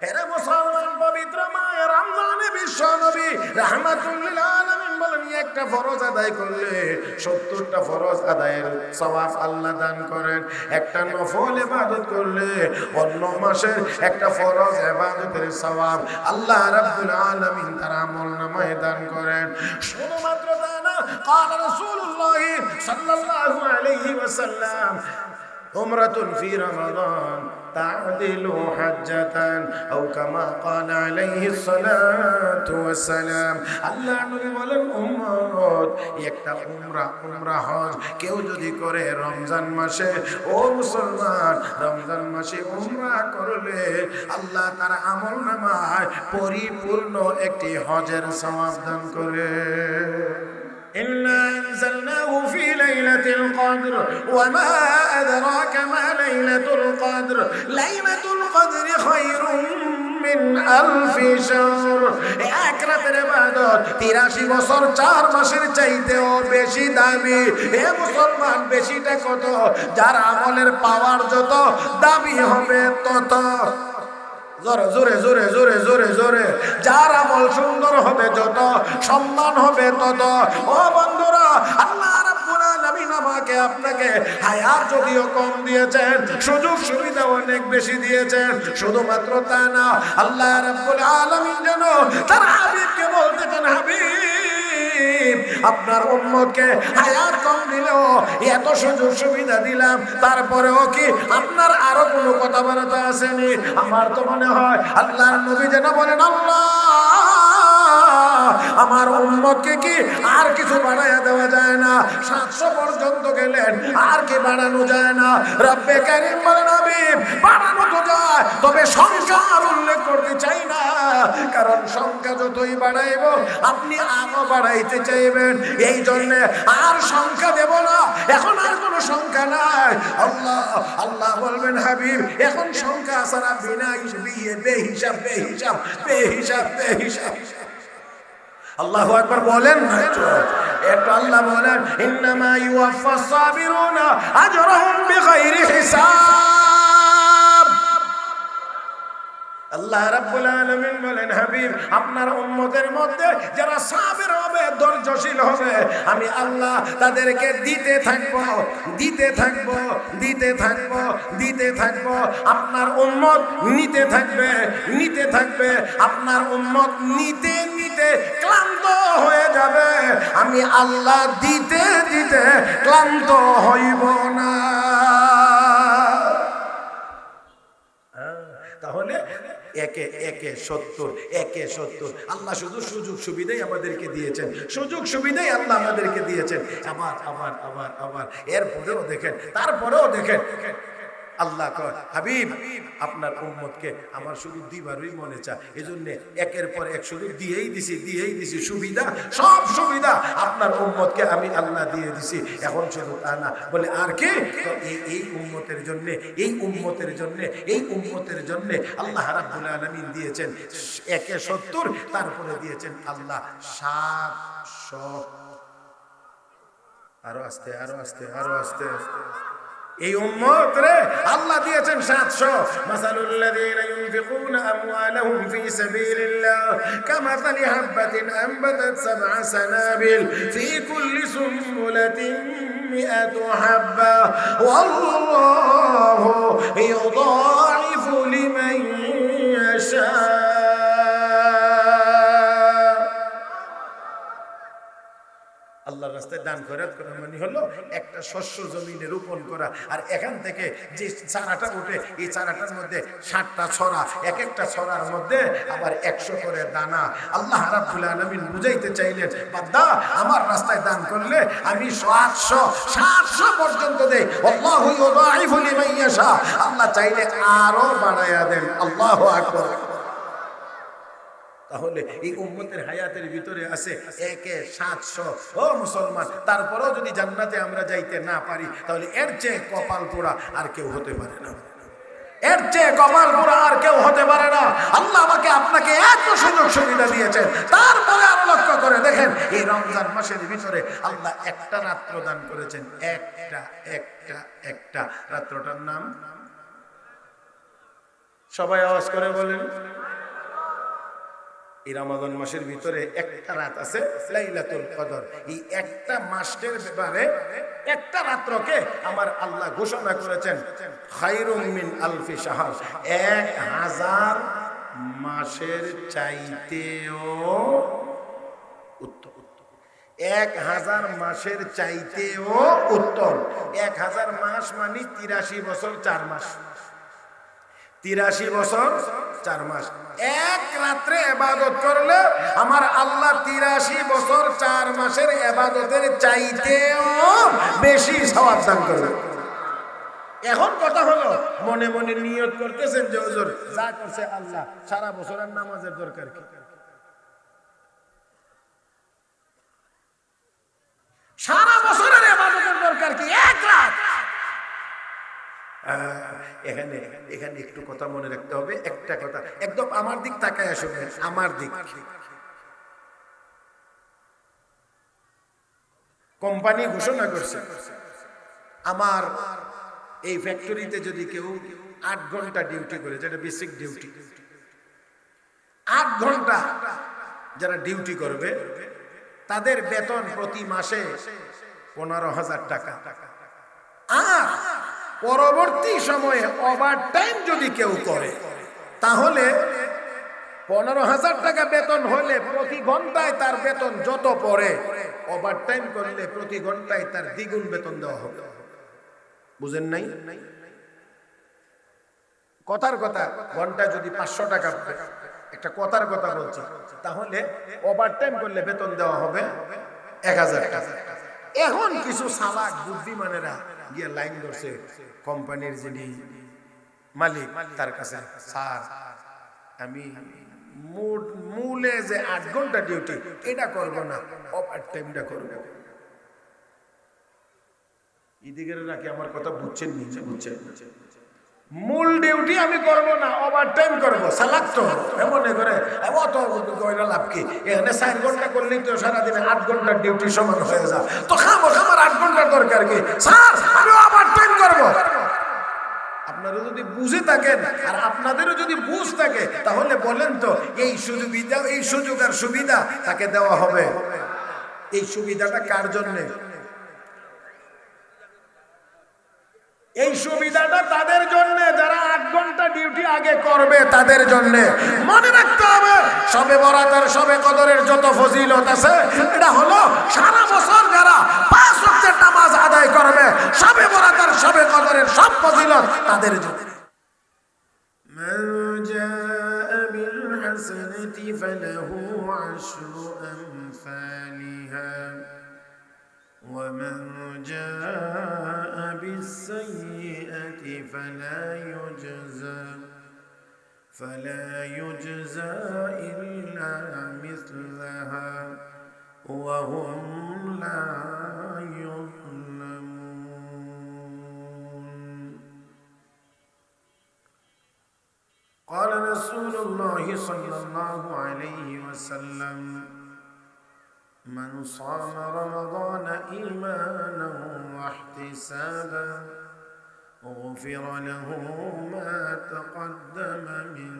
এরা মুসলমান পবিত্র মায়ের রমজানে বিশ্ব নবী রাহমাতুল লিল আলামিন বলেন, একটা ফরজ আদায় করলে 70টা ফরজ আদায়ের সওয়াব আল্লাহ দান করেন। একটা নফল ইবাদত করলে অন্য মাসের একটা ফরজ ইবাদতের সওয়াব আল্লাহ রাব্বুল আলামিন তার আমলনামায় দান করেন। শুধুমাত্র তা না, قال রাসূলুল্লাহ সাল্লাল্লাহু আলাইহি ওয়াসাল্লাম, উমরাতুন ফি রমাদান তা'দিলু হাজ্জাতান আও কামা ক্বালা আলাইহিস সালাতু ওয়াস সালাম। আল্লাহ নবী বলেন, উম্মত একটা উমরা হজ কেউ যদি করে রমজান মাসে, ও মুসলমান, রমজান মাসে উমরা করলে আল্লাহ তার আমলনামায় পরিপূর্ণ একটি হজের সওয়াব দান করে। إنا أنزلناه في ليلة القدر وما أدراك ما ليلة القدر ليلة القدر خير من ألف شهر। এক রাতের ইবাদত 83 বছর 4 মাসের চাইতেও বেশি দামি। হে মুসলমান, বেশিটা কত? যার আমলের পাওয়ার যত, দামি হবে তত। জোরে জোরে জোরে জোরে জোরে জোরে। যার আমল সুন্দর হবে যত, সম্মান হবে তত। ও বন্ধুরা, আল্লাহ রাব্বুল আলামিন আমাকে আপনাকে হায়াত যদিও কম দিয়েছেন, সুযোগ সুবিধা অনেক বেশি দিয়েছেন। শুধুমাত্র তা না, আল্লাহ রাব্বুল আলামিন যেন তার হাবিবকে বলতেছেন, হাবিব, আপনার উম্মতকে হায়াত কম দিলেও এত সুযোগ সুবিধা দিলাম, তারপরেও কি আপনার আরো কোনো কথাবার্তা আসেনি? আমার তো মনে হয় আল্লাহর নবী যেন বলেন, আল্লাহ আমার উম্মতকে কি আর কিছু বাড়াইয়া দেওয়া যায় না? 700 পর্যন্ত গেলেন, আর কি বাড়ানো যায় না? রব্বে কারীম বলেন, হাবিব, বাড়ানো তো যায়, তবে সংখ্যা আর উল্লেখ করতে চাই না, কারণ সংখ্যা যতই বাড়াইব আপনি আরো বাড়াইতে চাইবেন। এই জন্য আর সংখ্যা দেব না, এখন আর কোনো সংখ্যা নাই। আল্লাহ বলবেন, হাবিব, এখন সংখ্যা ছাড়া বিনা বেহিসাব বেহিসাব বেহিসাব বেহিসাব। আল্লাহু আকবার বলেন না একটু? আল্লাহ বলেন, ইন্নামা ইউওয়াফাস সাবিরুনা আজরাহুম বিগাইরি হিসাব। আল্লাহ রাব্বুল আলামিন বলেন, হাবিব, আপনার উম্মতের মধ্যে যারা সাবির হবে, ধৈর্যশীল হবে, আমি আল্লাহ তাদেরকে দিতে থাকবো দিতে থাকবো দিতে থাকবো দিতে থাকবো। আপনার উম্মত নিতে থাকবে নিতে থাকবে। আপনার উম্মত নিতে নিতে ক্লান্ত হয়ে যাবে, আমি আল্লাহ দিতে দিতে ক্লান্ত হইব না। তাহলে একে একে 70 একে 70। আল্লাহ শুধু সুযোগ সুবিধাই আমাদেরকে দিয়েছেন, সুযোগ সুবিধাই আল্লাহ আমাদেরকে দিয়েছেন। আবার আবার আবার আবার এরপরেও দেখেন, তারপরেও দেখেন, আল্লাহ কয়, হাবিব, আপনার উম্মতকে আমার শুধু দিবারই মনে চা, এজন্য একের পর এক শুধু দিয়েই দিছি সুবিধা, সব সুবিধা আপনার উম্মতকে আমি আল্লাহ দিয়ে দিছি। এখন শুধু তা না, বলে আর কি? এই উম্মতের জন্য এই উম্মতের জন্য এই উম্মতের জন্য আল্লাহ রাব্বুল আলামিন দিয়েছেন একে 70, তারপরে দিয়েছেন আল্লাহ 700। আরো আস্তে আরো আস্তে আরো আস্তে। এই উম্মত রে আল্লাহ দিয়েছেন 700। মাসালুল লাযীনা ইউনফিকুনা আমওয়ালাহুম ফি সাবিলিল্লাহ কামাসালি হাববাতিন আনবাতাত 7 সানাবিল ফি কুল্লি সুম্বুলাতিন মিআতু হাব্বা ওয়াল্লাহু ইউদাইফু লিমান ইয়াশা। আল্লাহর রাস্তায় দান খয়রাত করা মানে হলো একটা শস্য জমিনে রোপণ করা, আর এখান থেকে যে চারাটা ওঠে, এই চারাটার মধ্যে 60টা ছড়া, এক একটা ছড়ার মধ্যে আবার 100 করে দানা। আল্লাহ রাব্বুল আলামিন বুঝাইতে চাইলেন, বান্দা, আমার রাস্তায় দান করলে আমি 700 পর্যন্ত দেই। আল্লাহু ইউদাইফু লিমান ইয়াশা। আল্লাহ চাইলে আরো বাড়ায়া দেন। আল্লাহু আকবার। তাহলে এই উম্মতের হায়াতের ভিতরে আছে একে 700। ও মুসলমান, তারপরেও যদি জান্নাতে আমরা যাইতে না পারি, তাহলে এর চেয়ে কপাল পোড়া আর কেউ হতে পারে না। এর চেয়ে কপাল পোড়া আর কেউ হতে পারে না। আল্লাহ আমাকে আপনাকে এত সুযোগ সুবিধা দিয়েছেন, তারপরে আর লক্ষ্য করে দেখেন, এই রমজান মাসের ভিতরে আল্লাহ একটা রাত্র দান করেছেন। একটা রাত্রটার নাম সবাই আওয়াজ করে বলেন। এই রমাদান মাসের ভিতরে একটা রাত আছে লাইলাতুল কদর। এই একটা মাসের ব্যাপারে একটা রাত্রকে আমার আল্লাহ ঘোষণা করেছেন খায়রুম মিন আলফি শাহর, 1000 মাসের চাইতেও উত্তম। 1000 মাসের চাইতেও উত্তম। 1000 মাস মানে 83 বছর 4 মাস। 83 বছর 4 মাস। এক রাত্রে ইবাদত করলে আমার আল্লাহ 83 বছর 4 মাসের ইবাদতের চাইতেও বেশি সওয়াব দান করবে। এখন কথা হলো, মনে মনে নিয়ত করতেছেন যে হুজুর যা করছে আল্লাহ, সারা বছরের নামাজের দরকার কি? সারা বছরের ইবাদতের দরকার কি? এক রাত। এখানে এখানে একটু কথা মনে রাখতে হবে। একটা কথা একদম আমার দিক তাকায় আসবে, আমার দিক। কোম্পানি ঘোষণা করছে আমার এই ফ্যাক্টরিতে যদি কেউ 8 ঘন্টা ডিউটি করে, যেটা বেসিক ডিউটি, 8 ঘন্টা যারা ডিউটি করবে তাদের বেতন প্রতি মাসে 15,000 টাকা। আর পরবর্তী সময়ে ওভারটাইম যদি কেউ করে তাহলে 15,000 টাকা বেতন হলে প্রতি ঘন্টায় তার বেতন যত পড়ে, ওভারটাইম করলে প্রতি ঘন্টায় তার দ্বিগুণ বেতন দেওয়া হবে। বুঝেন নাই? কথার কথা, ঘন্টায় যদি 500 টাকা, একটা কথার কথা বলছি, তাহলে ওভারটাইম করলে বেতন দেওয়া হবে 1000 টাকা। এখন কিছু সালাক বুদ্ধিমানেরা গিয়ে লাইন ধরছে কোম্পানির যিনি মালিক তার কাছে, স্যার আমি মূলে যে 8 ঘন্টা ডিউটি এটা করব না, ওভারটাইমটা করব। এদিকের নাকি আমার কথা বুঝছেন? নিচে বুঝছেন? মূল ডিউটি আমি করব না, ওভারটাইম করব। সালাক তো মনে করে অত কইরা লাভ কি? এখানে 4 ঘন্টা করলেই তো সারাদিনে 8 ঘন্টার ডিউটি সমান হয়ে যায়। তো আমার 8 ঘন্টার দরকার কি? স্যার আমি ওভারটাইম করব। আপনারা যদি বুঝে থাকেন আর আপনাদেরও যদি বুঝ থাকে তাহলে বলেন তো এই সুবিধা, এই সুযোগ আর সুবিধা তাকে দেওয়া হবে। এই সুবিধাটা কার জন্য? এই সুবিধাটা তাদের জন্য যারা 8 ঘন্টা ডিউটি আগে করবে, তাদের জন্য। মনে রাখতে হবে শবে বরাত আর শবে কদরের যত ফজিলত আছে, এটা হলো সারা বছর যারা 5 ওয়াক্তের নামাজ আদায় করবে, শবে বরাত আর শবে কদরের সব ফজিলত তাদের জন্য। মান জাআ বিল হাসানাতি ফালাহু 10 আমসালিহা ومن جاء بالسيئة فلا يجزى إلا مثلها وهم لا يظلمون. قال رسول الله صلى الله عليه وسلم من صام رمضان إيمانا واحتسابا غفر له ما تقدم من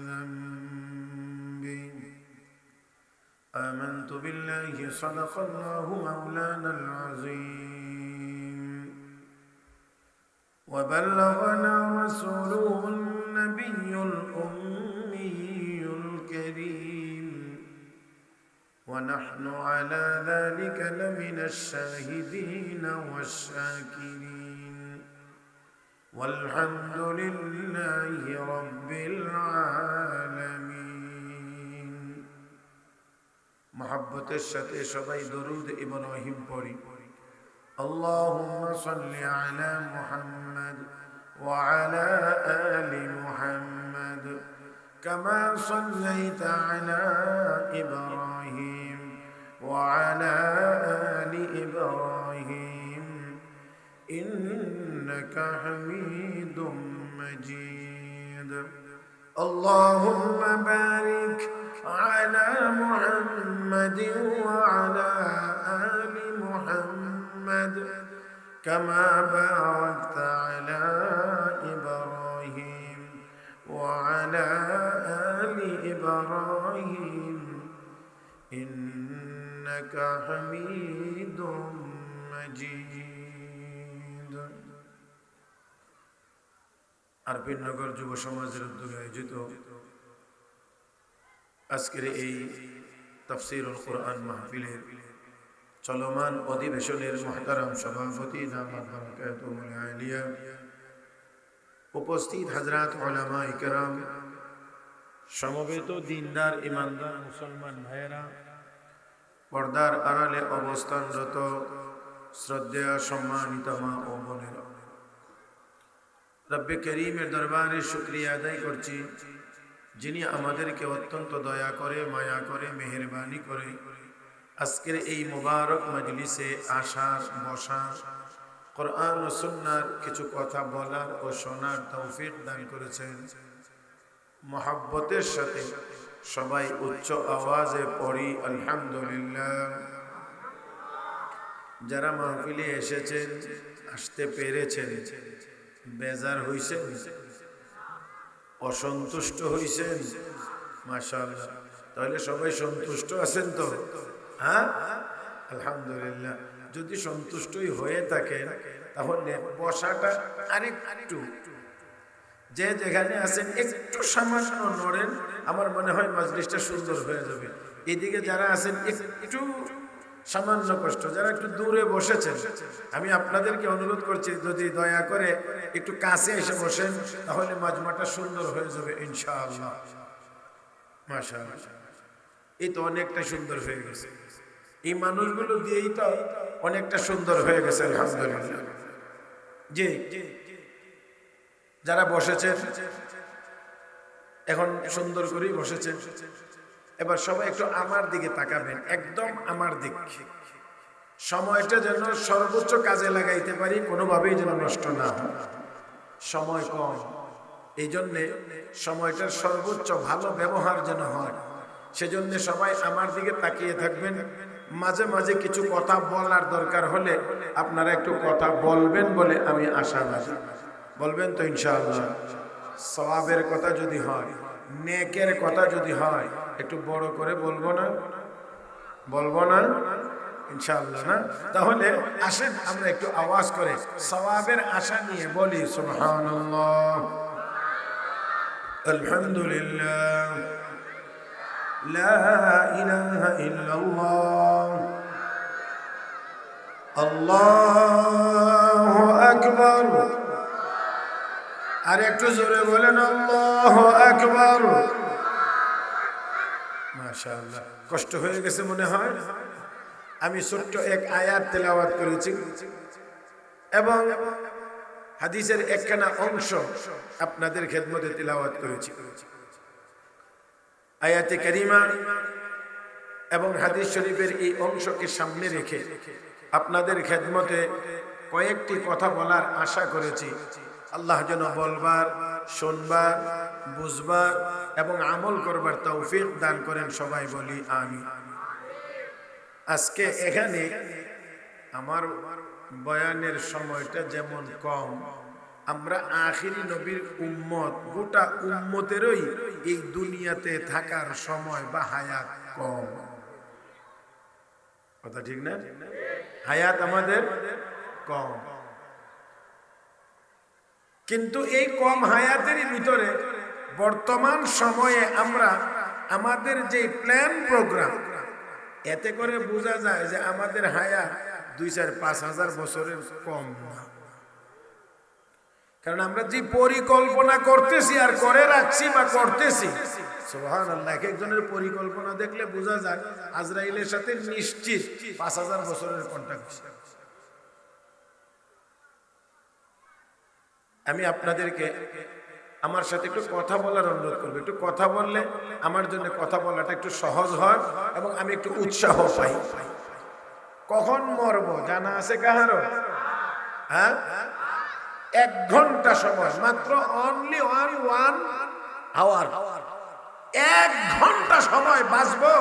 ذنبه. آمنت بالله صدق الله مولانا العظيم وبلغنا رسوله النبي الأمي الكريم ونحن على ذلك لمن الشاهدين والشاكرين والحمد لله رب العالمين. محبة الشتى شبي درود إبراهيم পড়ি। اللهم صل على محمد وعلى آل محمد كما صليت على إبراهيم وعلى آل إبراهيم إنك حميد مجيد. اللهم بارك على محمد وعلى آل محمد كما باركت على إبراهيم وعلى وعلى آل إبراهيم إنك حميد مجيد আরপিনগর যুব সমাজের উদ্যোগে আয়োজিত আজকের এই তাফসীরুল কুরআন মাহফিলের চলমান অধিবেশনের মুহতারাম সভাপতি দামাত বারাকাতুহুল আলিয়া, উপস্থিত হযরত উলামা ইকরাম, সমবেত দিনদার ইমানদার মুসলমান ভাইয়েরা, পর্দার আড়ালে অবস্থানরত শ্রদ্ধেয় সম্মানিত মা ও বোনেরা, রব্বে করিমের দরবারে শুকরিয়া আদায় করছি, যিনি আমাদেরকে অত্যন্ত দয়া করে, মায়া করে, মেহেরবানি করে আজকের এই মুবারক মজলিসে আসার, বসার, কোরআন ও সুন্নাহর কিছু কথা বলার ও শোনার তৌফিক দান করেছেন। মহব্বতের সাথে সবাই উচ্চ আওয়াজে পড়ি আলহামদুলিল্লাহ। যারা মাহফিলে এসেছেন, আসতে পেরেছেন, বেজার হইছেন, অসন্তুষ্ট হইছেন, মাশাআল্লাহ, তাহলে সবাই সন্তুষ্ট আছেন তো? হ্যাঁ, আলহামদুলিল্লাহ। যদি সন্তুষ্টই হয়ে থাকেন তাহলে বসাটা আরেকটু, যে যেখানে আছেন একটু সামান্য নড়েন, আমার মনে হয় মজলিসটা সুন্দর হয়ে যাবে। এদিকে যারা আছেন একটু সামান্য কষ্ট, যারা একটু দূরে বসেছেন, আমি আপনাদেরকে অনুরোধ করছি যদি দয়া করে একটু কাছে এসে বসেন, তাহলে মাজমাটা সুন্দর হয়ে যাবে ইনশাআল্লাহ। মাশাআল্লাহ, এই তো অনেকটা সুন্দর হয়ে গেছে, এই মানুষগুলো দিয়েই তো অনেকটা সুন্দর হয়ে গেছে আলহামদুলিল্লাহ। জি, যারা বসেছেন এখন সুন্দর করেই বসেছেন। এবার সবাই একটু আমার দিকে তাকাবেন, একদম আমার দিক। সময়টা যেন সর্বোচ্চ কাজে লাগাইতে পারি, কোনোভাবেই যেন নষ্ট না হয়। সময় কম, এই জন্যে সময়টার সর্বোচ্চ ভালো ব্যবহার যেন হয়, সেজন্য সবাই আমার দিকে তাকিয়ে থাকবেন। মাঝে মাঝে কিছু কথা বলার দরকার হলে আপনারা একটু কথা বলবেন বলে আমি আশাবাদী। বলবেন তো ইনশাআল্লাহ? সওয়াবের কথা যদি হয়, নেকের কথা যদি হয়, একটু বড় করে বলবো না? বলবো না ইনশাআল্লাহ? না, তাহলে আসেন আমরা একটু আওয়াজ করে সওয়াবের আশা নিয়ে বলি সুবহানাল্লাহ, আলহামদুলিল্লাহ, লা ইলাহা ইল্লাল্লাহ, আল্লাহু আকবার। আর একটু জোরে বলেন আল্লাহু আকবার। মাশাআল্লাহ, কষ্ট হয়ে গেছে মনে হয়। আমি ছোট্ট এক আয়াত তেলাওয়াত করেছি এবং হাদিসের একখানা অংশ আপনাদের খেদমতে তেলাওয়াত করেছি। আয়াতে কারিমা এবং হাদিস শরীফের এই অংশকে সামনে রেখে আপনাদের খেদমতে কয়েকটি কথা বলার আশা করেছি। আল্লাহ যেন বলবার, শুনবার, বুঝবার এবং আমল করবার তৌফিক দান করেন। সবাই বলি আমিন। আজকে এখানে আমার বয়ানের সময়টা যেমন কম, আমরা আখিরি নবীর উম্মত, গোটা উম্মতেরই এই দুনিয়াতে থাকার সময় বা হায়াত কম। কথা ঠিক না? হায়াত আমাদের কম, কিন্তু এই কম হায়াতের ভিতরে বর্তমান সময়ে আমরা আমাদের যে প্ল্যান প্রোগ্রাম, এতে করে বোঝা যায় যে আমাদের হায়াত 2-4-5 বছরের কম না। কারণ আমরা যে পরিকল্পনা করতেছি আর করে রাখছি বা করতেছি, সুবহানাল্লাহ, এক একজনের পরিকল্পনা দেখলে বোঝা যায় আজরাইলের সাথে নিশ্চিত 5000 বছরের কন্ট্যাক্ট। আমি আপনাদেরকে আমার সাথে একটু কথা বলার অনুরোধ করবো। একটু কথা বললে আমার জন্য কথা বলাটা একটু সহজ হয় এবং আমি একটু উৎসাহ পাই। কখন মরবো জানা আছে কাহারো? হ্যাঁ, 1 ঘন্টা সময় মাত্র, অনলি 1 আওয়ার। 1 ঘন্টা সময় বাঁচবো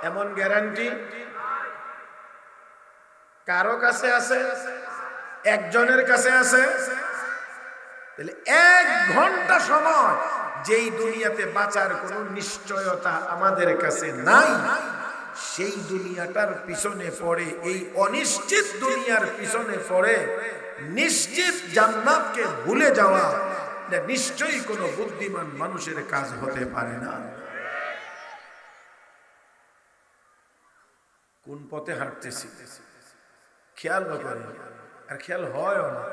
এমন গ্যারান্টি কারো কাছে আছে? একজনের কাছে আছে? তাহলে 1 ঘন্টা সময় যেই দুনিয়াতে বাঁচার কোনো নিশ্চয়তা আমাদের কাছে নাই, সেই দুনিয়াটার পিছনে পড়ে, এই অনিশ্চিত দুনিয়ার পিছনে পড়ে নিশ্চিত জান্নাতকে ভুলে যাওয়া, এটা নিশ্চয়ই কোনো বুদ্ধিমান মানুষের কাজ হতে পারে না। কোন পথে হাঁটতেছি খেয়াল করে, আর খেয়াল হয়ও না।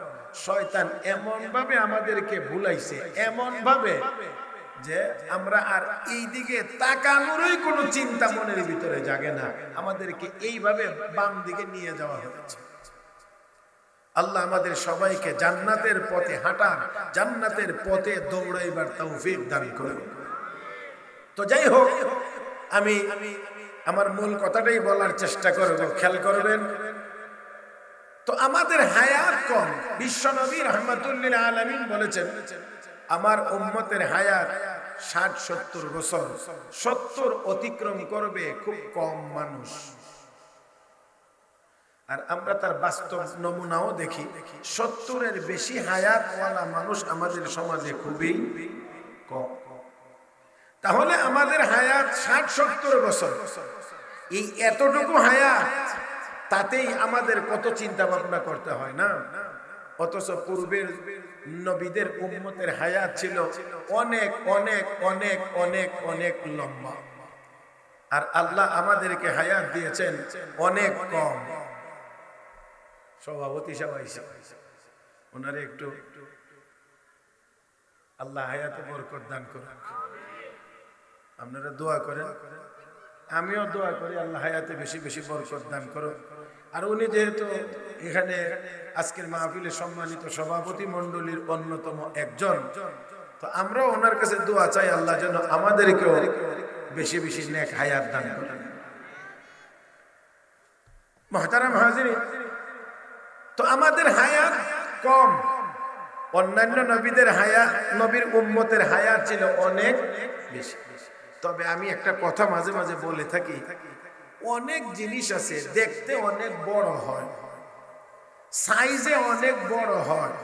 শয়তান এমন ভাবে আমাদেরকে ভুলাইছে, এমন ভাবে যে আমরা আর এই দিকে তাকানোরই কোনো চিন্তা মনের ভিতরে জাগে না। আমাদেরকে এইভাবে বাম দিকে নিয়ে যাওয়া হচ্ছে। আল্লাহ আমাদের সবাইকে জান্নাতের পথে হাঁটার, জান্নাতের পথে দৌড়াইবার তৌফিক দান করুন। তো যাই হোক, আমি আমার মূল কথাটাই বলার চেষ্টা করব, খেয়াল করবেন। তো আমাদের হায়াত কম। বিশ্বনবী রাহমাতুল লিল আলামিন বলেছেন, আমার উম্মতের হায়াত 60-70 বছর, 70 অতিক্রম করবে খুব কম মানুষ। আর আমরা তার বাস্তব নমুনাও দেখি, 70-এর বেশি হায়াতওয়ালা মানুষ আমাদের সমাজে খুবই কম। তাহলে আমাদের হায়াত 60-70 বছর, এই এতটুকু হায়াত, তাতেই আমাদের কত চিন্তা ভাবনা করতে হয় না? অথচ পূর্বের নবীদের উম্মতের হায়াত ছিল অনেক অনেক অনেক অনেক অনেক লম্বা, আর আল্লাহ আমাদেরকে হায়াত দিয়েছেন অনেক কম। সভাপতি সবাই ওনারে একটু আল্লাহ হায়াতে বরকত দান করুন। আপনারা দোয়া করেন, আমিও দোয়া করি আল্লাহ হায়াতে বেশি বেশি বরকত দান করুন। আর উনি যেহেতু এখানে আজকের মাহফিলের সম্মানিত সভাপতি মণ্ডলীর অন্যতম একজন, তো আমরাও ওনার কাছে দোয়া চাই আল্লাহ যেন আমাদেরকেও বেশি বেশি নেক হায়াত দান করেন। মুহতারাম হাজিরিন, তো আমাদের হায়াত কম। অন্যান্য নবীদের হায়াত, নবীর উম্মতের হায়াত ছিল অনেক বেশি। তবে আমি একটা কথা মাঝে মাঝে বলে থাকি, অনেক জিনিস আছে দেখতে অনেক বড় হয়, সাইজে অনেক বড় হয়,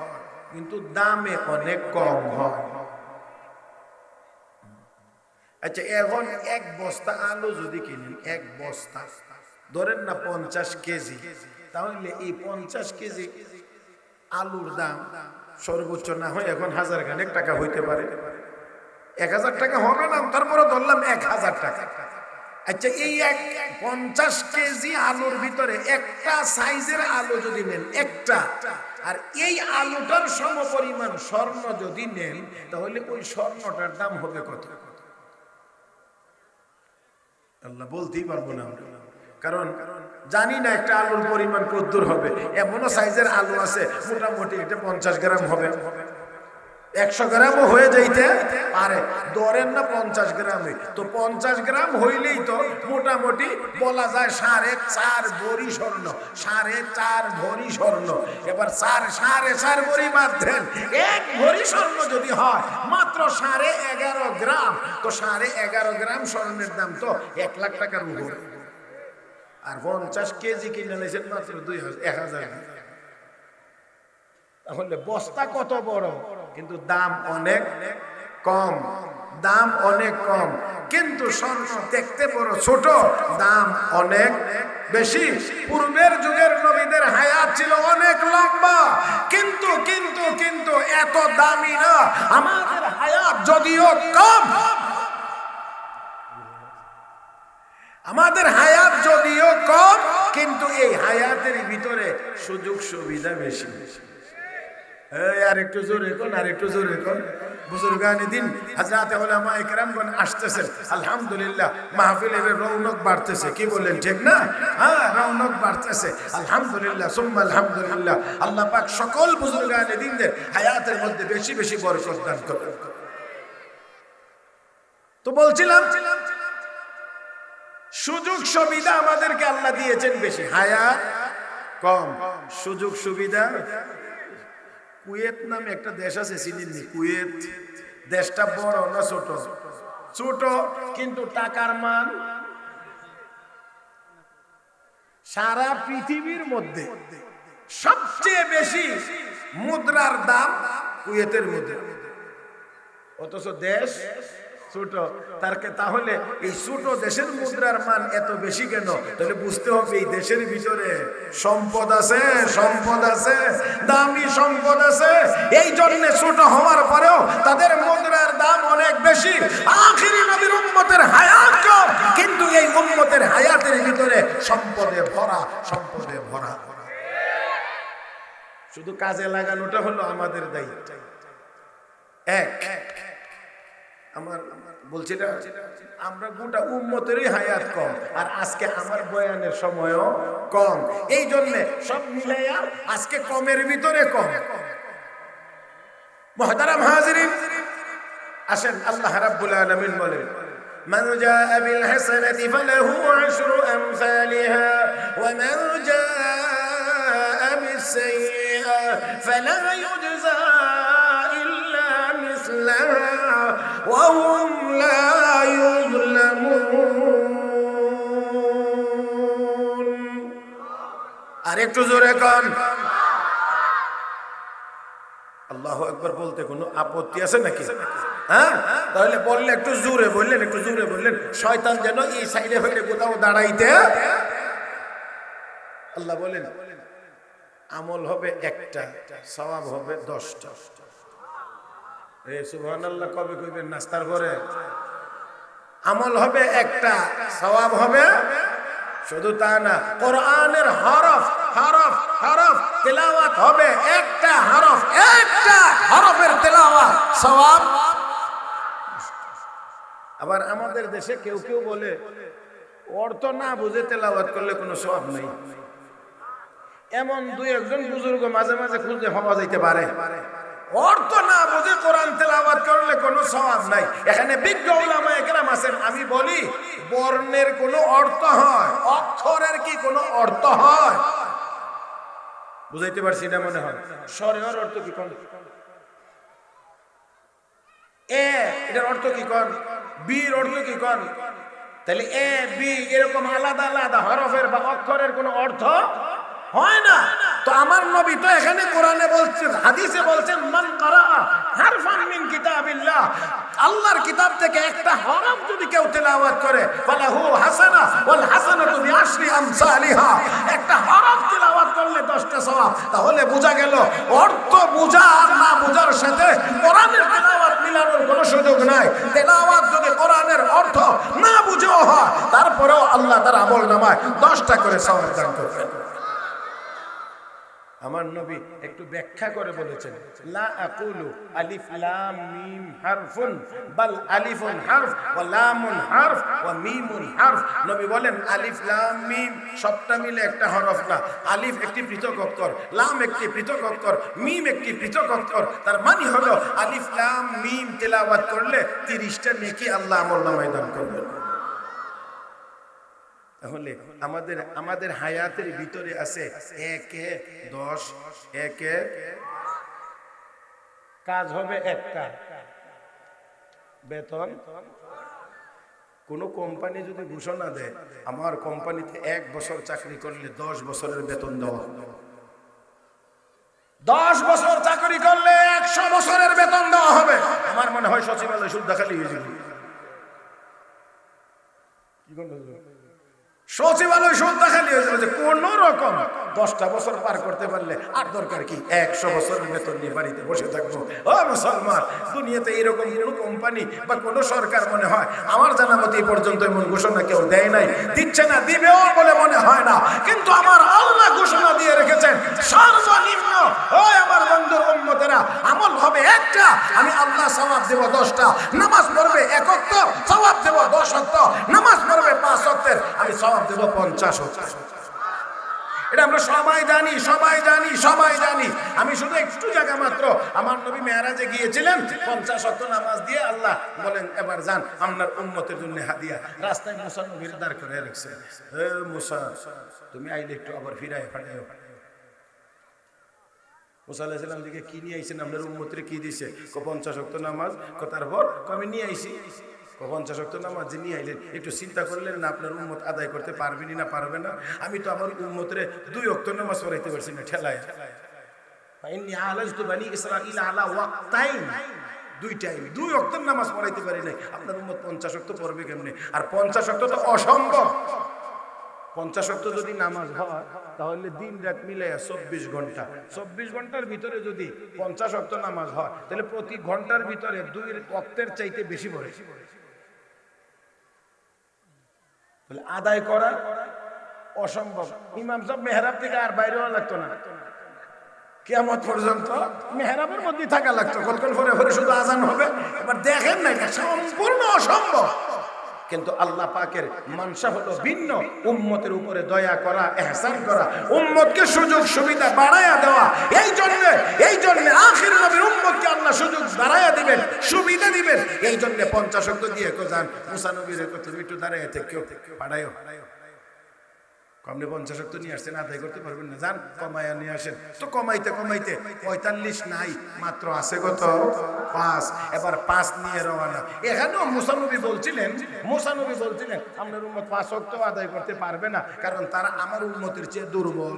কিন্তু দামে অনেক কম হয়। আচ্ছা, এখন 1 বস্তা আলু যদি কিনেন, 1 বস্তা ধরেন না 50 কেজি, তাহলে এই 50 কেজি আলুর দাম সর্বোচ্চ না হয় এখন 1000 খানেক টাকা হইতে পারে, 1000 টাকা হবে না, তারপরে ধরলাম 1000 টাকা। আচ্ছা, এই 50 কেজি আলুর ভিতরে একটা সাইজের আলু যদি নেন, একটা, আর এই আলুটার সমপরিমাণ স্বর্ণ যদি নেন, তাহলে ওই স্বর্ণটার দাম হবে কত? আল্লাহ বলতেই পারবো না, কারণ জানি না একটা আলুর পরিমাণ কতদূর হবে। এমনও সাইজের আলু আছে মোটামুটি এটা 50 গ্রাম হবে, 100 গ্রামও হয়ে যাইতে পারে, ধরেন না 50 গ্রামে। তো 50 গ্রাম হইলেই তো মোটামুটি বলা যায় 4.5 ভরি স্বর্ণ, 4.5 ভরি স্বর্ণ। এবার 4.5 ভরি বাদ দেন, 1 ভরি স্বর্ণ যদি হয় মাত্র 11.5 গ্রাম, তো 11.5 গ্রাম স্বর্ণের দাম তো 1 লাখ টাকার উপরে। আর 50 কেজি কিনে নিয়েছেন মাত্র 1000। তাহলে বস্তা কত বড়, কিন্তু দাম অনেক কম, দাম অনেক কম। কিন্তু স্বর্ণ দেখতে বড় ছোট, দাম অনেক বেশি। পূর্বের যুগের নবীদের হায়াত ছিল অনেক লম্বা, কিন্তু কিন্তু কিন্তু এত দামি না। আমাদের হায়াত যদিও কম, আমাদের হায়াত যদিও কম, কিন্তু এই হায়াতের ভিতরে সুযোগ সুবিধা বেশি। আর একটু জোরে কোন, আর একটু জোরে কোন। বুজুর্গানে দিন হযরত উলামায়ে কেরামগণ আসতেছেন, আলহামদুলিল্লাহ মাহফিলের রৌনক বাড়তেছে, কি বলেন ঠিক না? হ্যাঁ, রৌনক বাড়তেছে, আলহামদুলিল্লাহ সুম্মা আলহামদুলিল্লাহ। আল্লাহ পাক সকল বুজুর্গানে দিনদের হায়াতের মধ্যে বেশি বেশি বরকত দান করুন। তো বলছিলাম, সুযোগ সুবিধা আমাদেরকে আল্লাহ দিয়েছেন বেশি, হায়াত কম, সুযোগ সুবিধা। কুয়েত নামে একটা দেশ আছে, চিনেননি? কুয়েত দেশটা বড় না ছোট? ছোট, কিন্তু টাকার মান সারা পৃথিবীর মধ্যে সবচেয়ে বেশি মুদ্রার দাম কুয়েতের মধ্যে, অথচ দেশ ছোট। তাহলে এই ছোট দেশের মুদ্রার মান এত বেশি কেন? তাহলে বুঝতে হবে এই দেশের ভিতরে সম্পদ আছে, সম্পদ আছে, দামি সম্পদ আছে। এই জন্য ছোট হওয়ার পরেও তাদের মুদ্রার দাম অনেক বেশি। আখিরি নবীর উম্মতের হায়াত কম, কিন্তু এই উম্মতের হায়াতের ভিতরে সম্পদে ভরা, সম্পদে ভরা। শুধু কাজে লাগানোটা হলো আমাদের দায়িত্ব। আমার বলছি না, আমরা গোটা উম্মতেরই হায়াত কম, আর আজকে আমার বয়ানের সময়ও কম। এই জন্য সব মিলাইয়া আজকে কমের ভিতরে কম। মুহতারাম হাজিরিন, আসেন আল্লাহ রাব্বুল আলামিন বলেন, মান জাআ বিল হাসানাতি ফালাহু আশরু আমসালিহা ওয়া মান জাআ বিস সাইয়্যা ফালা ইউজজা ইল্লা মিসলাহা ওয়া হুম লা ইউযলামুন। আরেকটু জোরে কোন আল্লাহু আকবার। বলতে কোনো আপত্তি আছে নাকি? হ্যাঁ, তাহলে বললে একটু জোরে বললেন, একটু জোরে বললেন, শয়তান যেন এই সাইডে হইলে কোথাও দাঁড়াইতে। আল্লাহ বলেন আমল হবে একটা, সওয়াব হবে 10টা। সুবহানাল্লাহ কবে কইবেন? নাস্তার পরে। আমল হবে একটা, সওয়াব হবে, শুধু তা না, কোরআনের হরফ হরফ হরফ তেলাওয়াত হবে একটা হরফ, একটা হরফের তেলাওয়াত সওয়াব। আবার আমাদের দেশে কেউ কেউ বলে অর্থ না বুঝে তেলাওয়াত করলে কোনো সওয়াব নেই। এমন দুই একজন বুজুর্গ মাঝে মাঝে খুঁজে পাওয়া যাইতে পারে, অর্থ না বুঝে কোরআন তেলাওয়াত করলে কোনো সওয়াব নাই। এখানে বিজ্ঞ উলামায়ে কেরাম আছেন। আমি বলি, বর্ণের কোনো অর্থ হয়, অক্ষরের কি কোনো অর্থ হয়? বুঝাইতে পারছি না মনে হয়। স্বরের অর্থ কি কোন? এ এটার অর্থ কি কোন? বির অর্থ কি কোন? তাহলে এ বি এরকম আলাদা আলাদা হরফের বা অক্ষরের কোনো অর্থ হয় না। তো আমার নবী তো এখানে কোরআনে বলছেন, হাদিসে বলছেন, মান কারা হারফান মিন কিতাবিল্লাহ, আল্লাহর কিতাব থেকে একটা হরফ যদি কেউ তেলাওয়াত করে, ফালাহু হাসানা ওয়াল হাসানাতু বিআশরি আমসালিহা, একটা হরফ তেলাওয়াত করলে 10টা সওয়াব। তাহলে বোঝা গেল অর্থ বোঝা আর না বোঝার সাথে কোরআনের তেলাওয়াত মিলানোর কোনো সুযোগ নাই। তেলাওয়াত যদি কোরআনের অর্থ না বুঝেও হয়, তারপরেও আল্লাহ তার আমলনামায় 10টা করে সওয়াব দান করবেন। আমার নবী একটু ব্যাখ্যা করে বলেছেন, লা আকুলু আলিফ লাম মিম হারফুন বাল আলিফুন হারফ ওয়া লামুন হারফ ওয়া মিমুন হারফ। নবী বলেন আলিফ লাম মিম সবটা মিলে একটা হরফ না। আলিফ একটি পৃথক অক্ষর, লাম একটি পৃথক অক্ষর, মিম একটি পৃথক অক্ষর। তার মানে হলো আলিফ লাম মিম তেলাওয়াত করলে 30টা নেকি আল্লাহ আমলনামায় দান করবেন। তাহলে আমাদের হায়াতের ভিতরে আছে 1-10, 1 কাজ হবে একটা, বেতন। কোন কোম্পানি যদি ঘোষণা দেয় আমার কোম্পানিতে 1 বছর চাকরি করলে 10 বছরের বেতন দেওয়া, 10 বছর চাকরি করলে 100 বছরের বেতন দেওয়া হবে, আমার মনে হয় সচিবালয় শুদ্ধ খালি হয়ে যাবে। সচিবালয় শুদ্ধ খালি হয়ে যাবে যে কোন রকম 10টা বছর পার করতে পারলে আর দরকার কি 100 বছরের বেতন নিয়ে বাড়িতে বসে থাকবো। ও মুসলমান, দুনিয়াতে এরকম কোনো কোম্পানি বা কোনো সরকার মনে হয় আমার জানা মতে এই পর্যন্ত এমন ঘোষণা কেউ দেয় নাই, দিচ্ছে না, দিবেও বলে মনে হয় না। কিন্তু আমার আল্লাহ ঘোষণা দিয়ে রেখেছেন সর্বনিম্ন ওই আমার বন্ধুর উম্মতেরা আমল হবে একটা, আমি আল্লাহ সওয়াব দেব 10টা। নামাজ পড়বে 1 ওয়াক্ত, সওয়াব দেব 10 ওয়াক্ত। নামাজ পড়বে 5 ওয়াক্তের, আমি সওয়াব দেব 50 ওয়াক্ত। এটা আমরা সবাই জানি, সবাই জানি, সবাই জানি। আমি শুধু একটু জায়গা মাত্র, আমার নবী মেরাজে গিয়েছিলেন 50 ওয়াক্ত নামাজ দিয়ে আল্লাহ বলেন এবার যান আপনার উম্মতের জন্য হাদিয়া। রাস্তায় মুসা নবীর দাঁড় করে রাখছে, এ মুসা তুমি আইলে একটু আবার ফিরায় ফাটাও। মুসা আলাইহিস সালাম দিকে কি নিয়ে আইছেন আপনার উম্মতরে, কি দিছে? 50 ওয়াক্ত নামাজ। তারপর আমি নিয়ে আইছি 50 ওয়াক্ত নামাজ নিয়ে আইলেন, একটু চিন্তা করলেন না আপনার উম্মত আদায় করতে পারবেনি না পারবে না? আমি তো আমার উম্মতরে 2 ওয়াক্ত নামাজ পড়াইতে পারছি না, ঠেলায় ফাইন্নী আলাজতু বানি ইসরাঈল আলা ওয়াক্তাইন, দুই টাইম, দুই ওয়াক্তের নামাজ পড়াইতে পারি নাই, আপনার উম্মত 50 ওয়াক্ত পড়বে কেমনে? আর 50 ওয়াক্ত তো অসম্ভব। 50 ওয়াক্ত যদি নামাজ হয় তাহলে দিন রাত মিলে 24 ঘন্টা, 24 ঘন্টার ভিতরে যদি 50 ওয়াক্ত নামাজ হয় তাহলে প্রতি ঘন্টার ভিতরে 2 ওয়াক্তের চাইতে বেশি পড়ে। তাহলে আদায় করা অসম্ভব। ইমাম সাহেব মেহরাব থেকে আর বাইরে হওয়া লাগতো না, কিয়ামত পর্যন্ত মেহরাবের মধ্যে থাকা লাগতো, কলকল করে করে শুধু আজান হবে। এবার দেখেন না, এটা সম্পূর্ণ অসম্ভব। কিন্তু আল্লাহ পাকের মানসা হলো ভিন্ন, উম্মতের উপরে দয়া করা, ইহসান করা, উম্মতকে সুযোগ সুবিধা বাড়ায়া দেওয়া। এই জন্য আখির নবীর উম্মতকে আল্লাহ সুযোগ বাড়ায়া দিবেন, সুবিধা দিবেন। এই জন্য 50 ওয়াক্ত দিয়ে কো যান, মুসা নবীর তুমি একটু দাঁড়ায় থেকেও পাঠায়ও। আপনি 50 ওয়াক্ত নিয়ে আসছেন, আদায় করতে পারবেন না, যান কমায়া নিয়ে আসেন। তো কমাইতে কমাইতে 45 নাই, মাত্র আছে কত? 5। এবার 5 নিয়ে রওনা। এখানেও মুসা নবী বলছিলেন আপনার উম্মত 5 ওয়াক্ত আদায় করতে পারবে না, কারণ তারা আমার উম্মতের চেয়ে দুর্বল।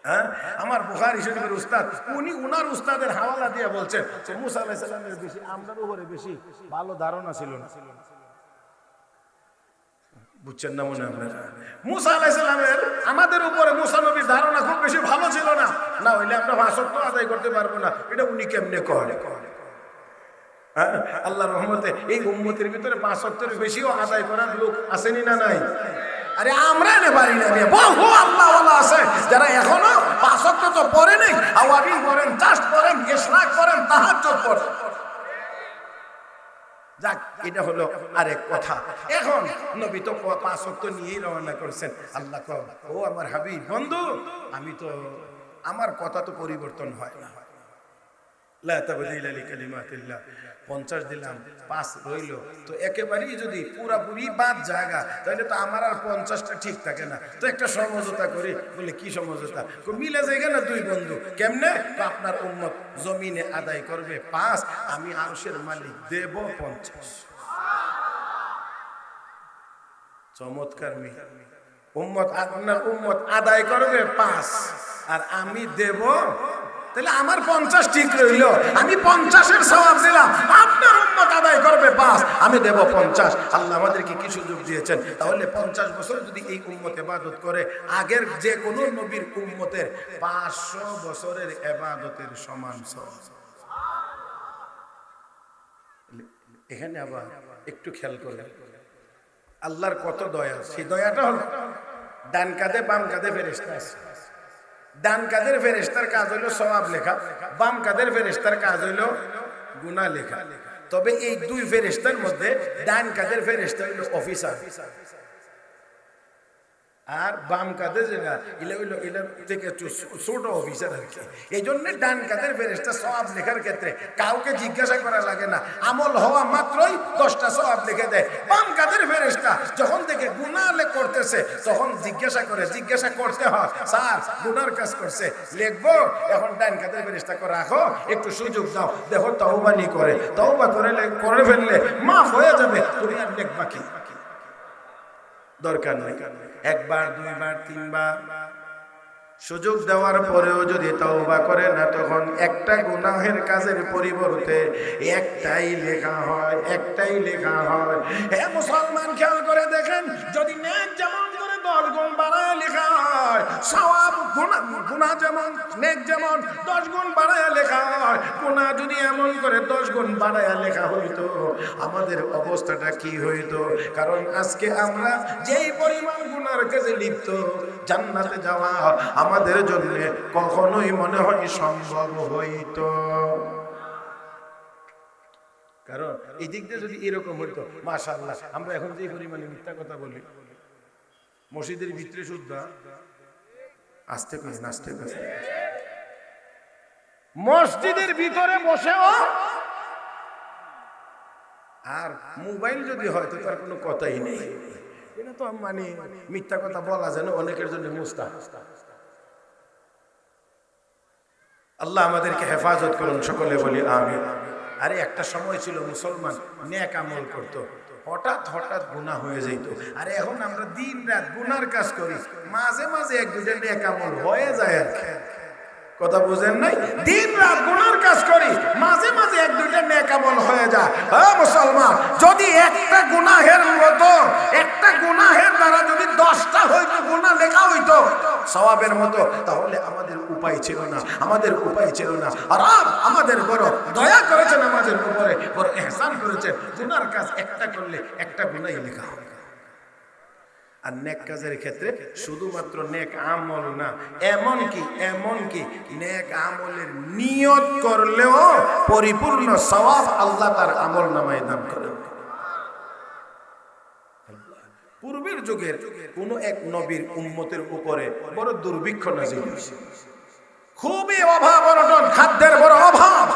হ্যাঁ, আমার বুখারী শরীফের উস্তাদ, উনি উনার উস্তাদের হাওয়ালা দিয়ে বলছেন যে মুসা আলাইহিস সালামের বেশি আমরার উপরে বেশি ভালো ধারণা ছিল না। বুঝছেন না মনে হয়? মুসা আলাইহিস সালামের আমাদের উপরে মুসা নবীর ধারণা খুব বেশি ভালো ছিল না, না হইলে আমরা 5 ওয়াক্ত আদায় করতে পারবো না। এটা উনি কেমনে কয়? আল্লাহর রহমতে এই উম্মতের ভিতরে 5 ওয়াক্তের বেশিও আদায় করার লোক আসেনি না নাই? আরে আমরা না পারি না, বহু আল্লাহ ওয়ালা আছে যারা এখনো 5 ওয়াক্ত তো পড়ে নাই, আওয়াবিন পড়েন, চাষ পড়েন, ইশরাক পড়েন, তাহাজ্জুদ পড়েন। যাক, এটা হলো আরেক কথা। এখন নবী তো 5 ওয়াক্ত নিয়েই রওনা করছেন। আল্লাহ কয়, ও আমার হাবিব বন্ধু, আমি তো আমার কথা তো পরিবর্তন হয় না। লা তাবদীলা লিকালিমাতিল্লাহ। 50 দিলাম, 5 রইল, তো একেবারেই যদি পুরাপুরি বাদ জায়গা তাহলে তো আমার আর 50টা ঠিক থাকে না। তো একটা সমঝোতা করি। বলে কি সমঝোতা? মিলে যায়গা না দুই বন্ধু। কেমনে? আপনার উম্মত জমিনে আদায় করবে 5, আমি আরশের মালিক দেব 50। চমৎকার মেয়ে। আপনার উম্মত আদায় করবে 5 আর আমি দেব, তাহলে আমার 50 ঠিক রইল। আমি 50-এর সওয়াব দিলাম, আপনার উম্মত আদায় করবে 5, আমি দেব 50। আল্লাহ আমাদেরকে কি সুযোগ দিয়েছেন? তাহলে 50 বছর যদি এই উম্মত ইবাদত করে, আগের যে কোনো নবীর উম্মতের 500 বছরের ইবাদতের সমান সওয়াব। এখানে আবার একটু খেয়াল করবেন, আল্লাহর কত দয়া। সেই দয়াটা হলো ডান কাঁধে বাম কাঁধে ফেরেশতা আছে। ডান কাঁধের ফেরেশতার কাজ হইল সওয়াব লেখা, বাম কাঁধের ফেরেশতার কাজ হইল গুনাহ লেখা। তবে এই দুই ফেরেশতার মধ্যে ডান কাঁধের ফেরেশতা হইল অফিসার, আর বাম কাঁধে যেটা এলা থেকে ছোট অফিসার আর কি। এই জন্য ডান কাঁধের ফেরেশতা সওয়াব লেখার ক্ষেত্রে কাউকে জিজ্ঞাসা করা লাগে না, আমল হওয়া মাত্রই 10টা সওয়াব লিখে দেয়। বাম কাঁধের ফেরেশতা যখন থেকে গুনাহ করতেছে তখন জিজ্ঞাসা করতে হয়, স্যার গুনার কাজ করছে, লিখবো? এখন ডান কাঁধের ফেরেশতা করে রাখো, একটু সুযোগ দাও, দেখো তওবা নি করে, তওবা করে ফেললে মাফ হয়ে যাবে, তুমি আর লিখবা কি? দরকার নেই। একবার, দুইবার, তিনবার সুযোগ দেওয়ার পরেও যদি তওবা করে না, তখন একটা গুনাহের কাজের পরিবর্তে একটাই লেখা হয়। হে মুসলমান, খেয়াল করে দেখেন, যদি নেক যেমন করে 10 গুণ বাড়ায় লেখা হয়, সওয়াব গুনাহ যেমন, নেক যেমন 10 গুণ বাড়ায় লেখা হয়, গুনাহ যদি এমন করে 10 গুণ বাড়ায় লেখা হইতো, আমাদের অবস্থাটা কি হইতো? কারণ আজকে আমরা যেই পরিমাণ গুনার কাজে লিপ্ত, জান্নাতে যাওয়া আমাদের জন্য কখনোই মনে হয় সম্ভব হইতো। কারণ এই দিক দিয়ে যদি এরকম হইতো, মাশাআল্লাহ, আমরা এখন যে পরিমাণে মিথ্যা কথা বলি, মসজিদের ভিতরে শুদ্ধ আস্তে করে নাচতে করে, মসজিদের ভিতরে বসেও, আর মোবাইল যদি হয় তো তার কোনো কথাই নেই। এটা তো মানে মিথ্যা কথা বলা যেন অনেকের জন্য মুস্তাহ। আল্লাহ আমাদেরকে হেফাজত করুন, সকলে বলি আমিন। আরে একটা সময় ছিল মুসলমান নেক আমল করতো, হঠাৎ গুনাহ হয়ে যেত। আরে এখন আমরা দিন রাত গুনার কাজ করি, মাঝে মাঝে 1-2টা নেক আমল হয়ে যায় আর কি। কথা বুঝেন নাই? দিন রাত গুনার কাজ করি, মাঝে মাঝে এক দুইটা নেক আমল হয়ে যায়। হ্যাঁ মুসলমান, যদি একটা গুনাহের মতো, একটা গুনাহের দ্বারা যদি 10টা হইতো গুনাহ লেখা হইতো সওয়াবের মতো, তাহলে আমাদের উপায় ছিল না, আমাদের উপায় ছিল না। আর আমাদের বড় দয়া করেছেন, আমাদের উপরে বড় ইহসান করেছেন। গুনার কাজ একটা করলে একটা গুনাহই লেখা হবে। আর নেক কাজের ক্ষেত্রে শুধুমাত্র নেক আমল না, এমনকি নেক আমলের নিয়ত করলেও পরিপূর্ণ সওয়াব আল্লাহ তার আমল নামায় দান করেন। পূর্বের যুগের কোন এক নবীর উম্মতের উপরে বড় দুর্ভিক্ষ নাযিল হয়েছে, খুবই অভাব অনটন, খাদ্যের বড় অভাব।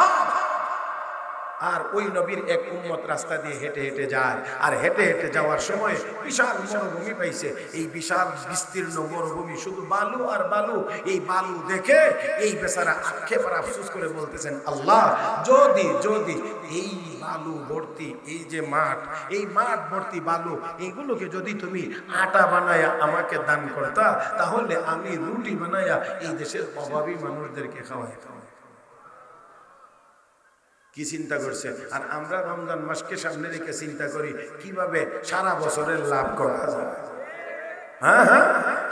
আর ওই নবীর এক উম্মত রাস্তা দিয়ে হেঁটে হেঁটে যায়, আর হেঁটে হেঁটে যাওয়ার সময় বিশাল মরুভূমি পাইছে। এই বিশাল বিস্তীর্ণ মরুভূমি, শুধু বালু আর বালু। এই বালু দেখে এই বেচারা আক্ষেপ আর আফসোস করে বলতেছেন, আল্লাহ যদি এই বালু ভর্তি এই যে মাঠ, এই মাঠ ভর্তি বালু, এইগুলোকে যদি তুমি আটা বানায়া আমাকে দান করতা, তাহলে আমি রুটি বানায়া এই দেশের অভাবী মানুষদেরকে খাওয়াই। কি চিন্তা করছে? আর আমরা রমজান মাসকে সামনে রেখে চিন্তা করি কিভাবে সারা বছরের লাভ করা যায়। হ্যাঁ,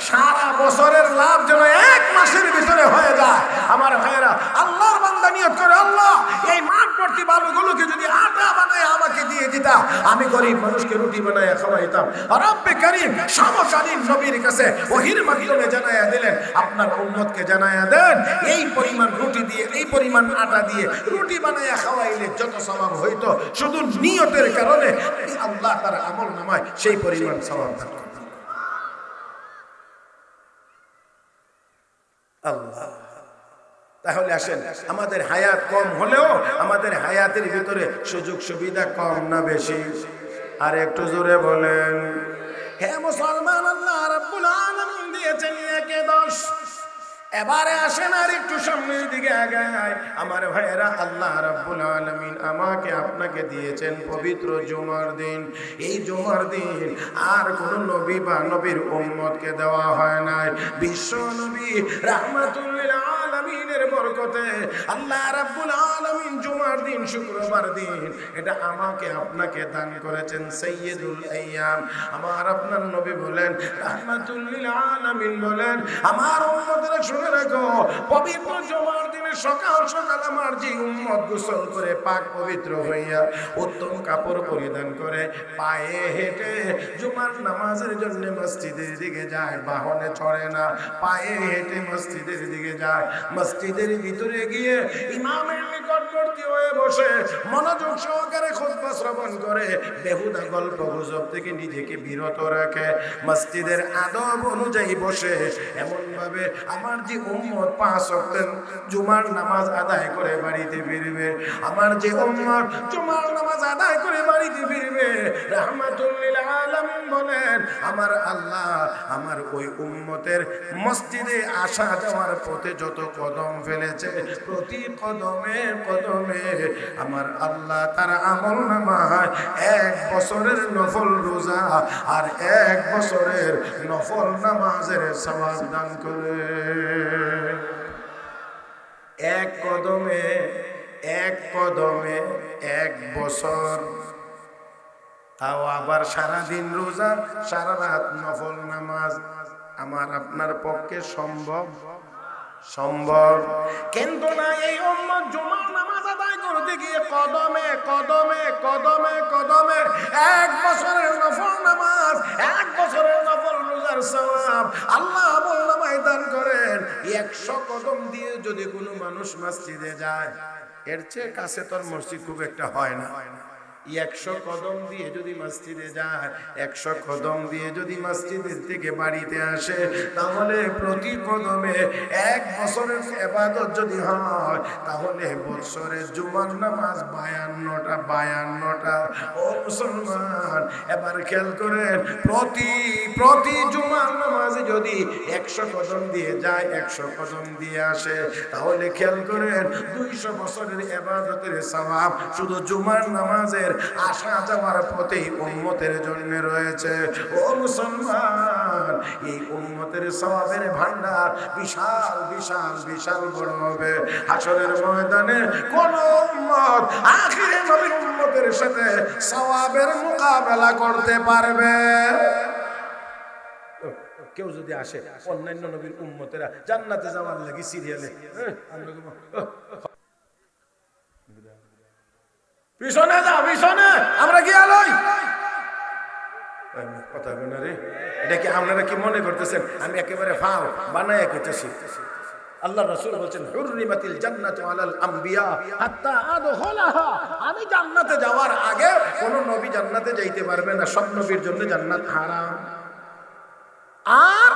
সারা বছরের লাভ যেন এক মাসের ভিতরে হয়ে যায়। আমার ভাইয়েরা, আল্লাহর বান্দা নিয়ত করে, আল্লাহ এই মাঠ ভর্তি বালুগুলোকে যদি আটা বানায় আমাকে দিয়ে দিতা, আমি গরিব মানুষকে রুটি বানায় খাওয়াইতাম। রব্বে কারীম সমকালীন নবীর কাছে ওহীর মাধ্যমে জানায়া দিলেন, আপনার উম্মতকে জানায়া দেন, এই পরিমাণ রুটি দিয়ে, এই পরিমাণ আটা দিয়ে রুটি বানায় খাওয়াইলে যত সওয়াব হইতো, শুধু নিয়তের কারণে আল্লাহ তার আমল নামায় সেই পরিমাণ সওয়াব দান করেন। আল্লাহ, তাহলে আসেন, আমাদের হায়াত কম হলেও আমাদের হায়াতের ভিতরে সুযোগ সুবিধা কম না বেশি? আর একটু জোরে বলেন। হে মুসলমান, আল্লাহ রাব্বুল আলামিন দিয়েছেন 1-10। এবারে আসেন আর একটু সামনের দিকে আগায়। আমার ভাইয়েরা, আল্লাহ রাব্বুল আলামিন আমাকে আপনাকে দিয়েছেন পবিত্র জুমার দিন। এই জুমার দিন আর কোন নবী বা নবীর উম্মতকে দেওয়া হয় নাই। বিশ্ব নবী রাহমাতুল লিল আলামিনের বরকতে আল্লাহ রাব্বুল আলামিন জুমার দিন, শুক্রবার দিন, এটা আমাকে আপনাকে দান করেছেন। সাইয়্যিদুল আইয়াম, আমার আপনার নবী বলেন, রাহমাতুল লিল আলামিন বলেন, আমার উম্মতেরা শুনে রাখো, পবিত্র জুমার দিনে সকাল সকাল আমার যে উম্মত গোসল করে পাক পবিত্র হইয়া উত্তম কাপড় পরিধান করে পায়ে হেঁটে জুমার নামাজের জন্য মসজিদের দিকে যায়, বাহনে চড়ে না, পায়ে হেঁটে মসজিদের দিকে যায়। মসজিদের ভিতরে গিয়ে ইমামের নিকটবর্তী হয়ে বসে মনোযোগ সহকারে খুতবা শ্রবণ করে, বেহুদা গল্প গুজব থেকে নিজেকে বিরত রাখে, মসজিদের আদব অনুযায়ী বসে, এমন ভাবে আমার যে উম্মত 5 ওয়াক্ত জুমার নামাজ আদায় করে বাড়িতে ফিরবে, আমার যে উম্মত জুমার নামাজ আদায় করে বাড়িতে ফিরবে, রাহমাতুল লিল আলামিন বলেন, আমার আল্লাহ আমার ওই উম্মতের মসজিদে আসা যাওয়ার পথে যত কদম ফেলেছে, প্রতি কদমে কদমে আমার আল্লাহ তার আমল নামায় 1 বছরের নফল রোজা আর 1 বছরের নফল নামাজের সওয়াব দান করে। 1 কদমে 1 বছর, তাও আবার সারাদিন রোজা, সারা রাত নফল নামাজ। আমার আপনার পক্ষে সম্ভব? কিন্তু না, এই উম্মত জুমার নামাজ আদায় করতে গিয়ে কদমে কদমে কদমে কদমে 1 বছরের নফল নামাজ, 1 বছরের নফল রোজার সওয়াব আল্লাহ আমল নামায় দান করেন। 100 কদম দিয়ে যদি কোনো মানুষ মসজিদে যায়, এর চেয়ে কাছে তোর মসজিদ খুব একটা হয় না। 100 কদম দিয়ে যদি মসজিদে যায়, 100 কদম দিয়ে যদি মসজিদের থেকে বাড়িতে আসে, তাহলে প্রতি কদমে 1 বছরের ইবাদত যদি হয়, তাহলে বছরে জুমার নামাজ 52টা। ও মুসলমান, এবার খেয়াল করেন, প্রতি জুমার নামাজে যদি 100 কদম দিয়ে যায়, 100 কদম দিয়ে আসে, তাহলে খেয়াল করেন 200 বছরের ইবাদতের সওয়াব শুধু জুমার নামাজের আসা যাওয়ার পথে উম্মতের জন্য রয়েছে। ও মুসলমান, এই উম্মতের সওয়াবের ভান্ডার বিশাল বিশাল বিশাল বড় হবে। হাসরের ময়দানে কোন উম্মত আখিরে নবীর উম্মতের সাথে সওয়াবের মোকাবেলা করতে পারবে? কেউ যদি আসে অন্যান্য নবীর উম্মতেরা জান্নাতে যাওয়ার লাগি সিরিয়ালে পিছনে যাও, পিছনে আমরা গিয়ে আলোই কথা বলেন রে। এটা কি আপনারা কি মনে করতেছেন আমি একেবারে ফাও বানায় কইতেছি? আল্লাহ রাসূল বলেন হুররিমাতিল জান্নাতু আলাল আমবিয়া হাত্তা আদখুলাহা। আমি জান্নাতে যাওয়ার আগে কোন নবী জান্নাতে যাইতে পারবে না, সব নবীর জন্য জান্নাত হারাম। আর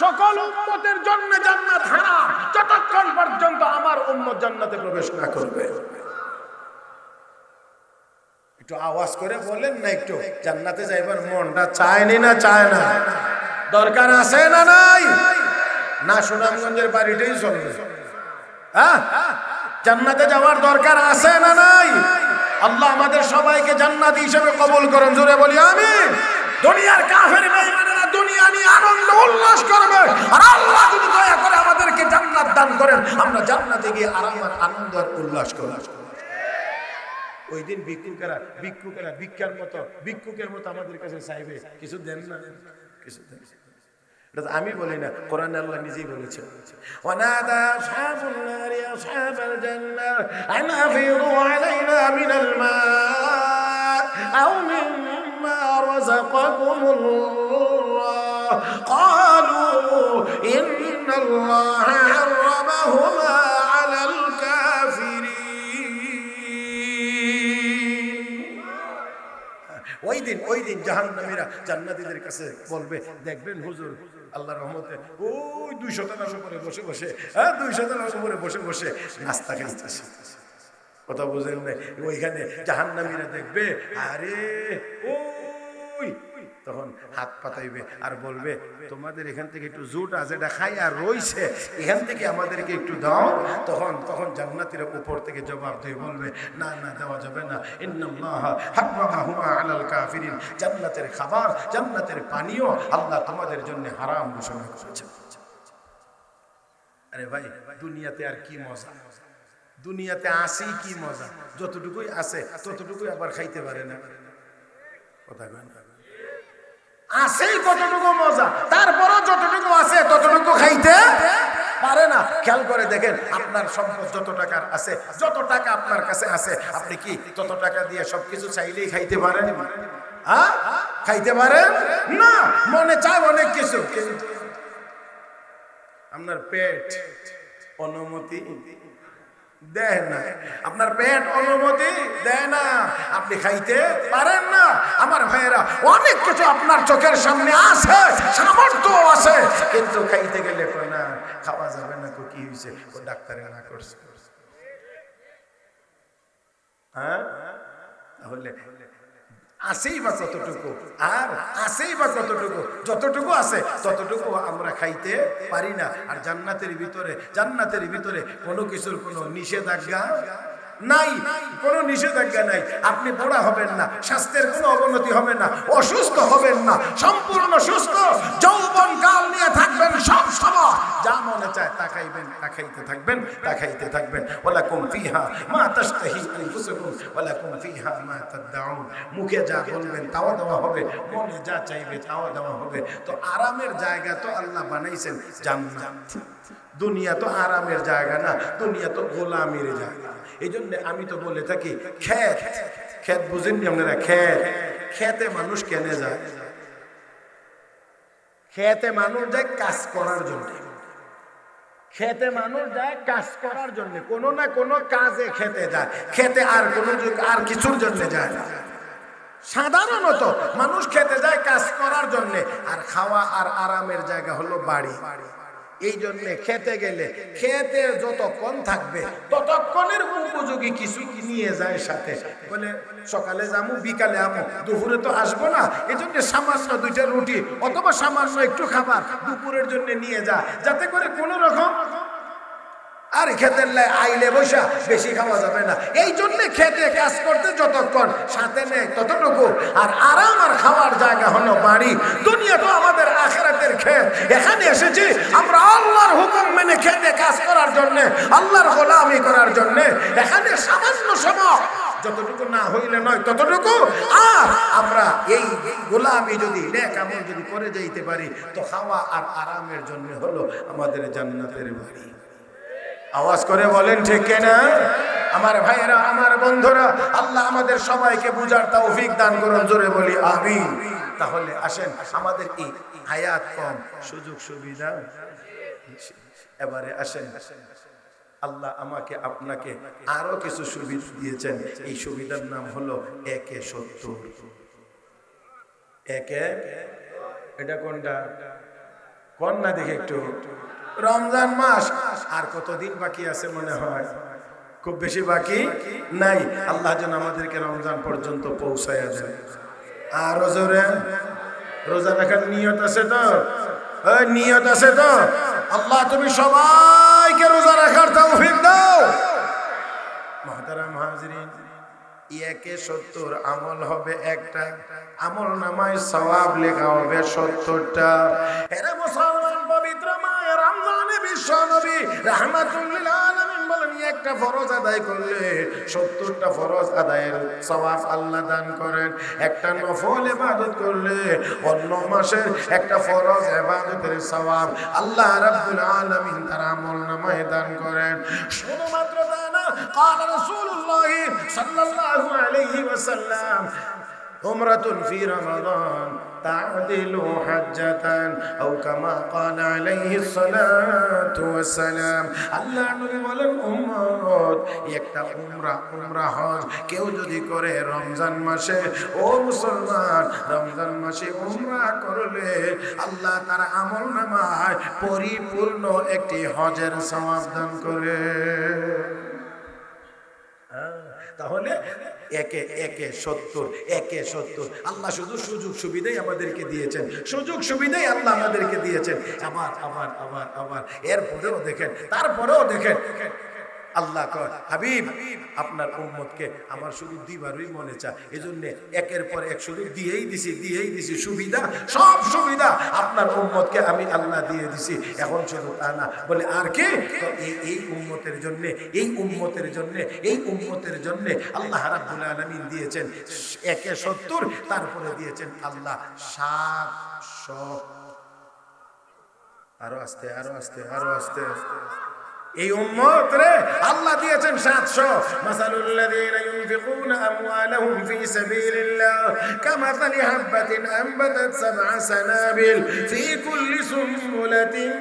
সকল উম্মতের জন্য জান্নাত হারাম যতক্ষণ পর্যন্ত আমার উম্মত জান্নাতে প্রবেশ না করবে। একটু আওয়াজ করে বলেন না, একটু জান্নাতে যাইবার মনটা চায়নি না চায় না? দরকার আছে না নাই? না সুনামগঞ্জের বাড়িটাই চলবে। হ্যাঁ, জান্নাতে যাওয়ার দরকার আছে না নাই? আল্লাহ আমাদের সবাইকে জান্নাতি হিসেবে কবুল করেন, জোরে বলি আমিন। দুনিয়ার কাফের বেঈমানেরা দুনিয়া নিয়ে আনন্দ উল্লাস করবে, আর আল্লাহ যদি দয়া করে আমাদেরকে জান্নাত দান করেন, আমরা জান্নাতে গিয়ে আরাম আর আনন্দ আর উল্লাস করব। ওই দিন ভিক্ষুকেরা ভিক্ষুকের মতো আমাদের কাছে চাইবে, কিছু দেন না, কিছু দেন। এটা তো আমি বলি না, কোরআনে আল্লাহ নিজেই বলেছেন, ওয়ানাদা আসহাবুন নারি আসহাবাল জান্নাহ আন আফিদু আলাইনা মিনাল মা আও মিম্মা রাযাকাকুমুল্লাহ ক্বালু ইন্নাল্লাহা হারামাহুমা আলাল কাফিরিন। ওই দিন জাহান্নামীরা জান্নাতীদের কাছে বলবে, দেখবেন হুজুর আল্লাহর রহমতে ওই 200 তলার উপরে বসে বসে, 200 তলার উপরে বসে বসে নাস্তা খাইতেছে। কথা বুঝেন না? ওইখানে জাহান্নামীরা দেখবে, আরে ওই তখন হাত পাতাইবে আর বলবে, তোমাদের এখান থেকে একটু জুটা যেটা খাই আর রইছে এখান থেকে আমাদেরকে একটু দাও। তখন জান্নাতীরা উপর থেকে জবাব দিয়ে বলবে, না না, দেওয়া যাবে না। ইন্নাল্লাহা হারামাহুমা আলাল কাফিরিন। জান্নাতের খাবার, জান্নাতের পানীয় আল্লাহ তোমাদের জন্য হারাম ঘোষণা করেছেন। আরে ভাই, দুনিয়াতে আর কি মজা? দুনিয়াতে আসেই কি মজা? যতটুকুই আছে ততটুকুই আবার খাইতে পারে না। কথা কয় না? আসেই কতটুকু মজা, তারপরও যতটুকু আছে ততটুকু খাইতে পারে না। খেয়াল করে দেখেন, আপনার সম্পদ যত টাকার আছে, যত টাকা আপনার কাছে আছে, আপনি কি তত টাকা দিয়ে সবকিছু চাইলেই খাইতে পারেন? খাইতে পারেন না। মনে চায় অনেক কিছু, কিন্তু আপনার পেট অনুমতি দেয় না। আপনার পেট অনুমতি দেয় না, আপনি খাইতে পারেন না। আমার ভাইয়েরা, অনেক কিছু আপনার চোখের সামনে আছে, সামর্থ্য আছে, কিন্তু খাইতে গেলে না, খাওয়া যাবে না। তো কি হয়েছে? ও ডাক্তারে না করছে। হ্যাঁ, তাহলে আসেই বা কতটুকু, আর আসেই বা কতটুকু? যতটুকু আছে ততটুকু আমরা খাইতে পারি না। আর জান্নাতের ভিতরে কোনো কিছুর কোনো নিষেধাজ্ঞা নাই, কোনো নিষেধাজ্ঞা নাই। আপনি বুড়া হবেন না, স্বাস্থ্যের কোনো অবনতি হবে না, অসুস্থ হবেন না, সম্পূর্ণ সুস্থ যৌবন কাল নিয়ে থাকবেন। সব সময় যা মনে চায় তা খাইবেন, তা খাইতে থাকবেন, তা খাইতে থাকবেন। ওয়ালাকুম ফিহা মা তাশতাহি আনফুসুকুম ওয়ালাকুম ফিহা মা তাদউন। মুখে যা বলবেন তাও দেওয়া হবে, মনে যা চাইবে তাও দেওয়া হবে। তো আরামের জায়গা তো আল্লাহ বানাইছেন জান্নাত। দুনিয়া তো আরামের জায়গা না, দুনিয়া তো গোলামির জায়গা। এই জন্য আমি তো বলে থাকি, খেত বুঝেননি আপনারা? খেতে মানুষ কেনে যায়? খেতে মানুষ যায় কাজ করার জন্য। খেতে মানুষ যায় কাজ করার জন্য, কোনো না কোনো কাজে খেতে যায়। খেতে আর কিছুর জন্য যায় না। সাধারণত মানুষ খেতে যায় কাজ করার জন্য, আর খাওয়া আর আরামের জায়গা হলো বাড়ি। এই জন্য খেতে গেলে খেতে যতক্ষণ থাকবে ততক্ষণের উপযোগী কিছু নিয়ে যায় সাথে। বলে সকালে যাবো, বিকালে আমো, দুপুরে তো আসবো না, এই জন্য সামান্য 2টা রুটি অথবা সামান্য একটু খাবার দুপুরের জন্য নিয়ে যায়, যাতে করে কোনো রকম আর খেতের লাই আইলে বৈশা বেশি খাওয়া যাবে না। এই জন্য খেতে কাজ করতে যতক্ষণ সাথে নেই ততটুকু। আর আরাম আর খাওয়ার জায়গা হলো বাড়ি। দুনিয়া তো আমাদের আখিরাতের খেত। এখানে এসেছি আমরা আল্লাহর হুকুম মেনে খেতে কাজ করার জন্য, আল্লাহর গোলামি করার জন্য। এখানে সামান্য সময় যতটুকু না হইলে নয় ততটুকু। আর আমরা এই গোলামি যদি নেক আমল যদি করে যাইতে পারি তো খাওয়া আর আরামের জন্য হলো আমাদের জান্নাতের বাড়ি। আওয়াজ করে বলেন ঠিক কিনা? আমার ভাইয়েরা, আমার বন্ধুরা, আল্লাহ আমাদের সবাইকে বুঝার তৌফিক দান করুন। জোরে বলি আমিন। তাহলে আসেন, আমাদের এই হায়াত কম, সুযোগ সুবিধা। এবারে আসেন, আল্লাহ আমাকে আপনাকে আরো কিছু সুবিধা দিয়েছেন। এই সুবিধার নাম হলো একে 70। একে, এটা কোনটা? কোন না দেখে একটু। রমজান মাস আর কতদিন বাকি আছে মনে হয়? খুব বেশি বাকি নাই। আল্লাহ যেন আমাদেরকে রমজান পর্যন্ত পৌঁছায়া দেন। আরো জোরে রোজা রাখার নিয়ত আছে তো? নিয়ত আছে তো? আল্লাহ তুমি সবাইকে রোজা রাখার তৌফিক দাও। মুহতারাম হাজিরিন, একে 70 আমল হবে একটা, আমল নামায় সওয়াব লেখা হবে 70টা। এরা মুসলমান, পবিত্র মাহে রমজানে বিশ্ব নবী রাহমাতুল লিল আলামিন বলেন, একটা ফরজ আদায় করলে 70টা ফরজ আদায়ের সওয়াব আল্লাহ দান করেন। একটা নফল ইবাদত করলে অন্য মাসের একটা ফরজ ইবাদতের সওয়াব আল্লাহ রাব্বুল আলামিন তার আমল নামায় দান করেন। শুধুমাত্র তা না, قال رسول الله صلى الله عليه وسلم عمرة في رمضان تعدل حجة أو كما قال عليه الصلاة والسلام। আল্লাহ নবী বলেন, উম্মত একটা উমরা হজ কেউ যদি করে রমজান মাসে, ও মুসলমান, রমজান মাসে উমরা করলে আল্লাহ তার আমলনামায় পরিপূর্ণ একটি হজের সওয়াব দান করে। তাহলে একে 70 আল্লাহ শুধু সুযোগ সুবিধাই আমাদেরকে দিয়েছেন। সুযোগ সুবিধাই আল্লাহ আমাদেরকে দিয়েছেন। আবার এরপরেও দেখেন, তারপরেও দেখেন, আল্লাহ কয়, হাবিব আপনার উম্মতকে আমার শুধু দিবারই মনে চা। এজন্য একের পর এক শুধু দিয়েই দিছি সুবিধা, সব সুবিধা আপনার উম্মতকে আমি আল্লাহ দিয়ে দিছি। এখন শুধু তা না, বলে আর কি? এই উম্মতের জন্য আল্লাহ রাব্বুল আলামিন দিয়েছেন একে 70, তারপরে দিয়েছেন আল্লাহ 700। আরো আস্তে এই উম্মত রে আল্লাহ দিয়েছেন 700। মাসালুল্লাযীনা ইউনফিকুনা আমওয়ালাহুম ফি সাবিলিল্লাহ কামাসালি হাববাতিন আনবাতাত সাবআ সানাবিল ফি কুল্লি সুম্বুলাতিন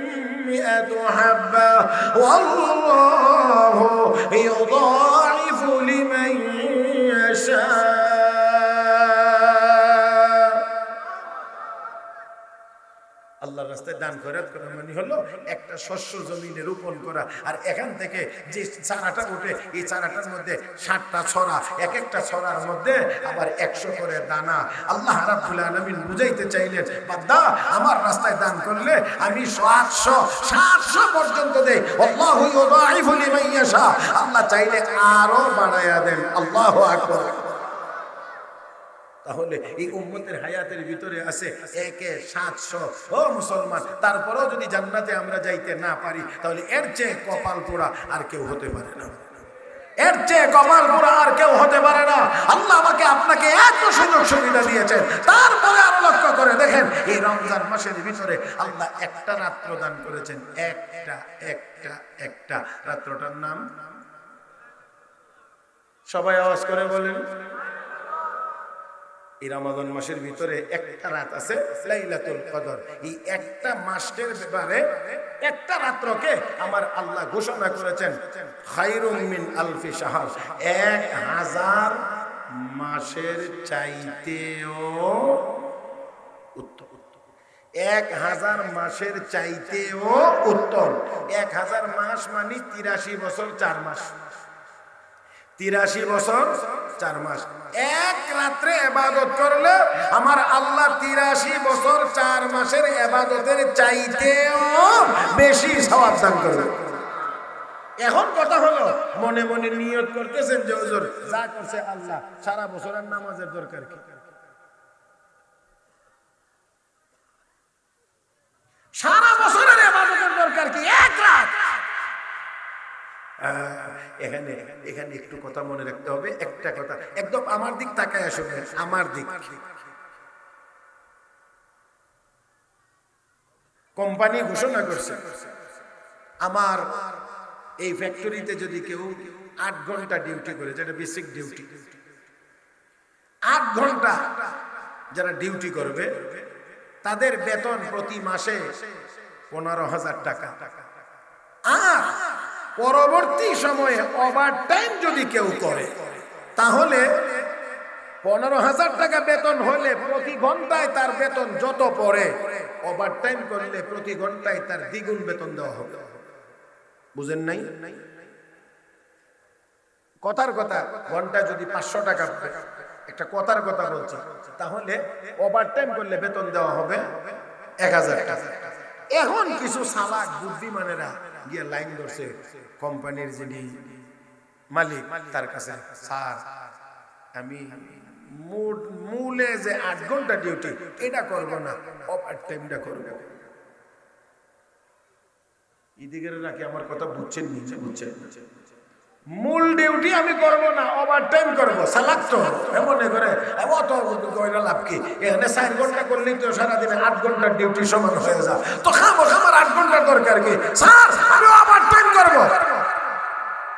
মিআতু হাব্বা ওয়াল্লাহু ইউদাঈফু লিমান ইয়াশা। আল্লাহর রাস্তায় দান খয়রাত করা মানে হলো একটা শস্য জমিনে রোপণ করা। আর এখান থেকে যে চারাটা ওঠে, এই চারাটার মধ্যে 7টা ছড়া, এক একটা ছড়ার মধ্যে আবার 100 করে দানা। আল্লাহ রাব্বুল আলামিন বুঝাইতে চাইলেন, বান্দা আমার রাস্তায় দান করলে আমি 700 পর্যন্ত দেই। আল্লাহু ইউদাঈফু লিমান ইয়াশা। আল্লাহ চাইলে আরো বাড়ায়া দেন। আল্লাহু আকবার। তাহলে এই উম্মতের হায়াতের ভিতরে আছে একে 700। ও মুসলমান, তারপরেও যদি জান্নাতে আমরা যাইতে না পারি তাহলে এর চেয়ে কপাল পোড়া আর কেউ হতে পারে না। আল্লাহ আমাকে আপনাকে এত সুযোগ সুবিধা দিয়েছেন, তারপরে আরো লক্ষ্য করে দেখেন এই রমজান মাসের ভিতরে আল্লাহ একটা রাত্র দান করেছেন। একটা রাত্রটার নাম সবাই আওয়াজ করে বলেন। এই রমাদান মাসের ভিতরে একটা রাত আছে লাইলাতুল কদর। এই একটা মাসের ব্যাপারে একটা রাত্রকে আমার আল্লাহ ঘোষণা করেছেন খায়রুম মিন আলফি শাহর। 1000 মাসের চাইতেও উত্তম। 1000 মাসের চাইতেও উত্তম। 1000 মাস মানে 83 বছর 4 মাস। 83 বছর 4 মাস। এক রাত্রে ইবাদত করলে আমার আল্লাহ 83 বছর 4 মাসের ইবাদতের চাইতেও বেশি সওয়াব দান করবে। এখন কথা হলো মনে মনে নিয়ত করতেছেন যে হুজুর যা করছে আল্লাহ, সারা বছরের নামাজের দরকার কি? সারা বছরের ইবাদতের দরকার কি? এক রাত। এখানে এখানে একটু কথা মনে রাখতে হবে, একটা কথা একদম আমার দিক তাকায় শুনবেন, আমার দিক। কোম্পানি ঘোষণা করছে আমার এই ফ্যাক্টরিতে যদি কেউ 8 ঘন্টা ডিউটি করে, যেটা বেসিক ডিউটি, 8 ঘন্টা যারা ডিউটি করবে তাদের বেতন প্রতি মাসে 15,000 টাকা। আর পরবর্তী সময়ে ওভারটাইম যদি কেউ করে তাহলে 15,000 টাকা বেতন হলে প্রতি ঘন্টায় তার বেতন যত পড়ে, ওভারটাইম করলে প্রতি ঘন্টায় তার দ্বিগুণ বেতন দেওয়া হবে। বুঝেন নাই? কথার কথা, ঘন্টায় যদি 500 টাকা, একটা কথার কথা বলছি, তাহলে ওভারটাইম করলে বেতন দেওয়া হবে 1000 টাকা। এখন কিছু সালাক বুদ্ধিমানেরা গিয়ে লাইন ধরছে কোম্পানির যিনি মালিক তার কাছে, স্যার আমি মূলে যে 8 ঘন্টা ডিউটি এটা করব না, ওভারটাইমটা করব। এদিকে নাকি আমার কথা বুঝছেন? নিচে বুঝছেন? মূল ডিউটি আমি করব না, ওভারটাইম করব। সালাক তো এমন করে অত কইরা লাভ কি? এখানে 4 ঘন্টা করলেই তো সারা দিনে 8 ঘন্টার ডিউটি সমান হয়ে যায়। তো আমার 8 ঘন্টার দরকার কি? স্যার আমি ওভারটাইম করব।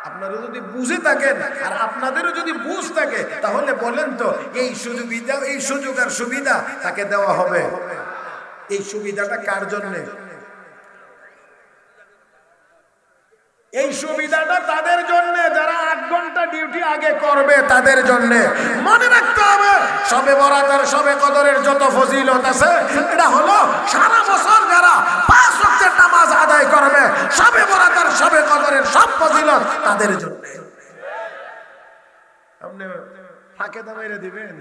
আপনারা যদি বুঝে থাকেন আর আপনাদেরও যদি বুঝ থাকে তাহলে বলেন তো এই সুবিধা, এই সুযোগ আর সুবিধা তাকে দেওয়া হবে। এই সুবিধাটা কার জন্য? এই সুবিধাটা তাদের জন্য যারা 8 ঘন্টা ডিউটি আগে করবে, তাদের জন্য। মনে রাখতে হবে শবে বরাত আর শবে কদরের যত ফজিলত আছে, এটা হলো সারা বছর যারা 5 ওয়াক্তের নামাজ আদায় করবে, শবে বরাত আর শবে কদরের সব ফজিলত তাদের জন্য। আপনি ফাঁকে দামেরে দিবেন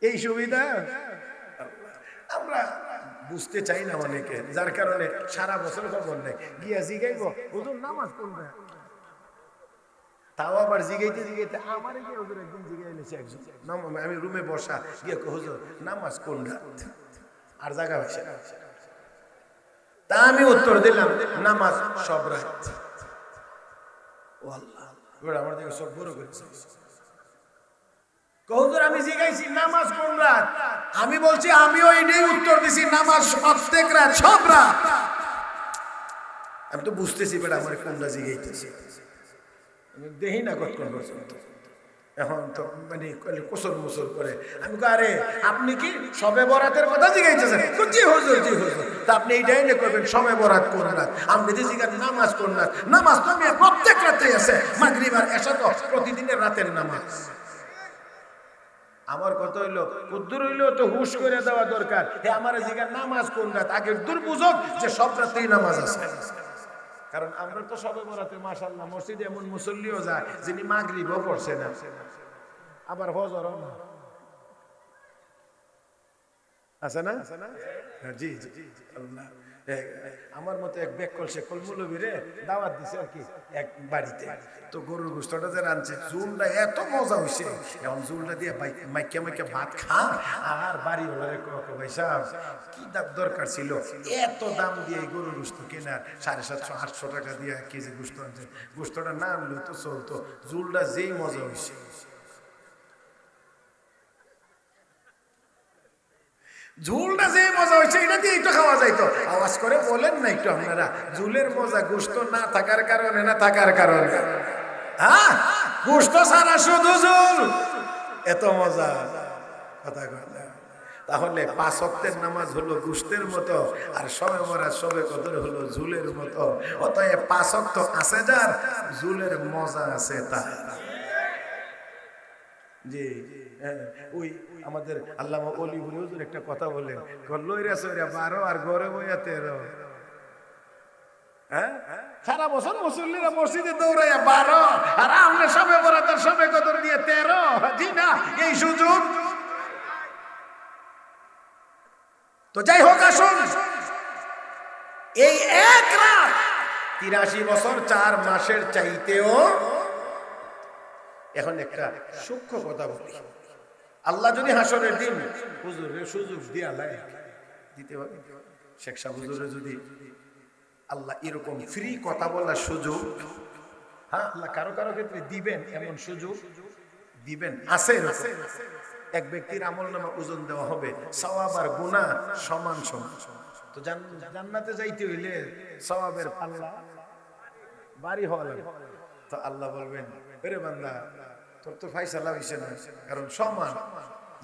এই সুবিধা? আমরা বুঝতে চাই না অনেকে, যার কারণে সারা বছর খবর নেই। গিয়া জিগাইব হুজুর নামাজ পড়বে, তাও আবার জিগাইতে জিগাইতে আমার গিয়ে হুজুর একদিন জিগাইলেছে একজন, আমি রুমে বসা গিয়ে হুজুর নামাজ কোন রাত? আর জায়গা হয়েছে না। তা আমি উত্তর দিলাম নামাজ সব রাত। ও আল্লাহ, আমার দিকে সব বড় করেছে। আমি জিজ্ঞাসি নামাজ কোন রাত? আমি বলছি আমিও এটাই উত্তর দিছি, নামাজ প্রত্যেক রাত, সব রাত। আমি তো বুঝতেছি বেটা আমার কোনটা জিজ্ঞাইতেছি, দেখি না কতক্ষণ পর্যন্ত। এখন তো মানে কোসর মুসর করে আমি আরে আপনি কি শবে বরাতের কথা জিজ্ঞাইতেছেন? জি হুজুর, জি হুজুর। তা আপনি এইটাই না করবেন শবে বরাত কোন রাত? আপনি যে জিজ্ঞাসা নামাজ কোন রাত? নামাজ তো আমি প্রত্যেক রাতে আছে, মাগরিব আর এশা তো প্রতিদিনের রাতের নামাজ। আমার কথা হইলো কুদ্দুর হইলেও তো হুশ করে দেওয়া দরকার। আমার জিজ্ঞাসা নামাজ কোন রাত? আগে দুর্বুঝক যে সব রাতেই নামাজ আছে। কারণ আমরা তো সবে বরাতে মাশাআল্লাহ মসজিদে এমন মুসল্লিও যায় যিনি মাগরিবও পড়ছে না, আবার ফজরও না। আছে না? জি জি আল্লাহ। আমার মতো এক বেকল সে কলমুলবিরে দাওয়াত দিছে আর কি এক বাড়িতে। তো গরুর গোশতটা যে রাঁধছে, জুলটা এত মজা হইছে, এখন জুলটা দিয়ে মাইকে মাইকে ভাত খা। আর বাড়িওয়ালারে ভাই সাহেব কি দাম দরকার ছিল এত দাম দিয়ে গরুর গোশত কেনার? 750-800 টাকা দিয়ে 1 কেজি গোশত আনছে। গোশতটা না আনলেও তো চলতো, জুলটা যেই মজা হইছে। ঝুলটা যে মজা হয়েছে এটা দিয়েই তো খাওয়া যাইতো। আওয়াজ করে বলেন না একটু আপনারা, ঝুলের মজা গোশত না থাকার কারণে না থাকার কারণে? হ্যাঁ, গোশত ছাড়া শুধু ঝুল, এত মজা কথা কথা। তাহলে 5 ওয়াক্তের নামাজ হলো গোশতের মতো, আর শবে বরাত শবে কদর হলো ঝুলের মতো। অতএব 5 ওয়াক্ত আছে যার, ঝুলের মজা আছে তার। জি ওই আমাদের আল্লামা ওলি হুজুর একটা কথা বলেন, লইরা সইরা 12 আর ঘরে বইয়া 13। হ্যাঁ, সারা বছর মুসল্লিরা মসজিদে দৌড়াইয়া 12 আর আমরা সবে বরাত আর সবে কদর দিয়ে 13। জি না, এই সুযোগ তো যাই হোক। আসুন এই এক রাত 83 বছর 4 মাসের চাইতেও। এখন একটা সূক্ষ্ম কথা বলি, আল্লাহ যদি হাসরের দিন হুজুরের সুযোগ দিয়া দিতে পারে, শেখ সাহেব হুজুরে যদি আল্লাহ এরকম ফ্রি কথা বলার সুযোগ, হ্যাঁ আল্লাহ কারো কারো ক্ষেত্রে দিবেন, এমন সুযোগ দিবেন, আছে। এক ব্যক্তির আমলনামা ওজন দেওয়া হবে, সওয়াব আর গুনাহ সমান সমান। তো জান্নাতে যাইতে হইলে সওয়াবের পাল্লা ভারী হওয়া লাগবে। তো আল্লাহ বলবেন, আরে বান্দা তোর তো ফায়সালা হইছে না, কারণ সমান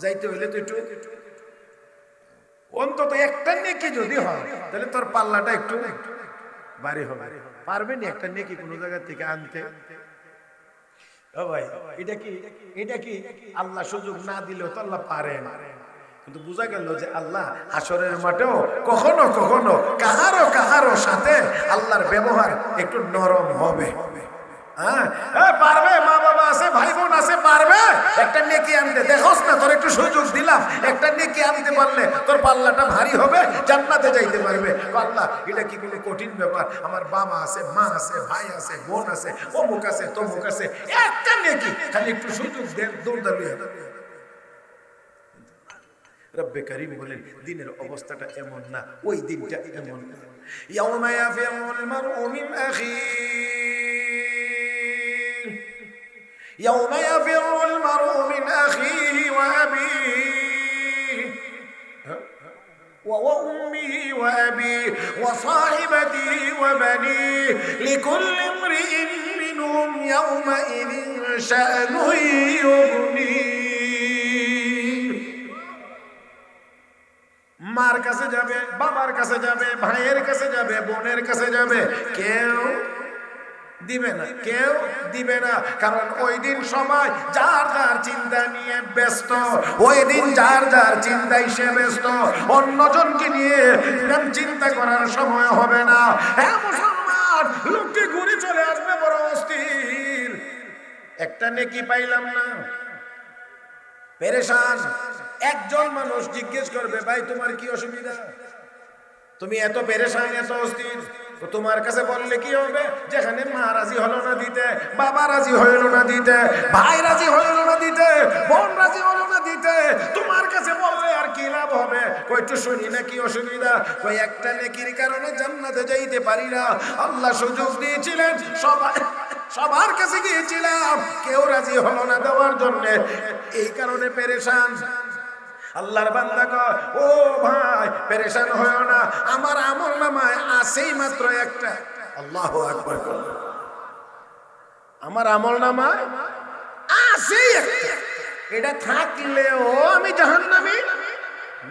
যাইতে হইলে তো একটু অন্তত একটা নেকি যদি হয় তাহলে তোর পাল্লাটা একটু ভারী হবে। পারবেন একটা নেকি কোন জায়গা থেকে আনতে? ও ভাই, এটা কি আল্লাহ সুযোগ না দিলেও তো আল্লাহ পারেন। কিন্তু বোঝা গেল যে আল্লাহ হাসরের মাঠেও কখনো কখনো কাহারো সাথে আল্লাহর ব্যবহার একটু নরম হবে। পারবে, মা বাবা আছে, ভাই বোন আছে, পারবে একটা নেকি আনতে। দেখোস না তোর একটু সুযোগ দিলাম, একটা নেকি আনতে পারলে তোর পাল্লাটা ভারী হবে, জান্নাতে যাইতে পারবে। আল্লাহ এটা কি কোনো কঠিন ব্যাপার? আমার বাবা আছে, মা আছে, ভাই আছে, বোন আছে, অমুক আছে, তমুক আছে, একটা নেকি খালি একটু সুযোগ দেন, দৌড়ালিয়ে। রব্বে কারীম বলেন দিনের অবস্থাটা এমন না, ওই দিনটা এমন। ইয়াউমা ইয়াফিরুল মারউ মিন আখিহি, يوم يفر المرء من أخيه وأبيه وأمه وأبيه وصاحبته وبنيه لكل امرئ منهم يومئذ شأن يغنيه। মার কাছে যাবে, বাবার কাছে যাবে, ভাইয়ের কাছে যাবে, বোনের কাছে যাবে, কেউ দিবে না, কেউ দিবে না। কারণ ওই দিন সবাই যার যার চিন্তা নিয়ে ব্যস্ত, ওই দিন যার যার চিন্তায় সে ব্যস্ত, অন্যজনকে নিয়ে চিন্তা করার সময় হবে না। হ্যাঁ মুসলমান, লোকটি ঘুরে চলে আসবে বড় অস্থির, একটা নেকি পাইলাম না, পেরেশান। একজন মানুষ জিজ্ঞেস করবে, ভাই তোমার কি অসুবিধা? তুমি এত পেরেশান, এত অস্থির, তোমার কাছে বললে কি হবে? যেখানে মা রাজি হলো না দিতে, বাবা রাজি হইল না দিতে, ভাই রাজি হইল না দিতে, বোন রাজি হলো না দিতে, তোমার কাছে বললে আর কি লাভ হবে? কইতো শুনি না কি অসুবিধা? কই একটা নেকির কারণে জান্নাতে যাইতে পারি না। আল্লাহ সুযোগ দিয়েছিলেন, সবার কাছে গিয়েছিলাম, কেউ রাজি হলো না দেওয়ার জন্য, এই কারণে পেরেশান। আল্লাহর বান্দা কয়, ও ভাই পেরেশান হয়ো না, আমার আমলনামায় আছেই মাত্র একটা। আল্লাহু আকবার। আমার আমলনামায় আছেই একটা, এটা থাকলেও আমি জাহান্নামী,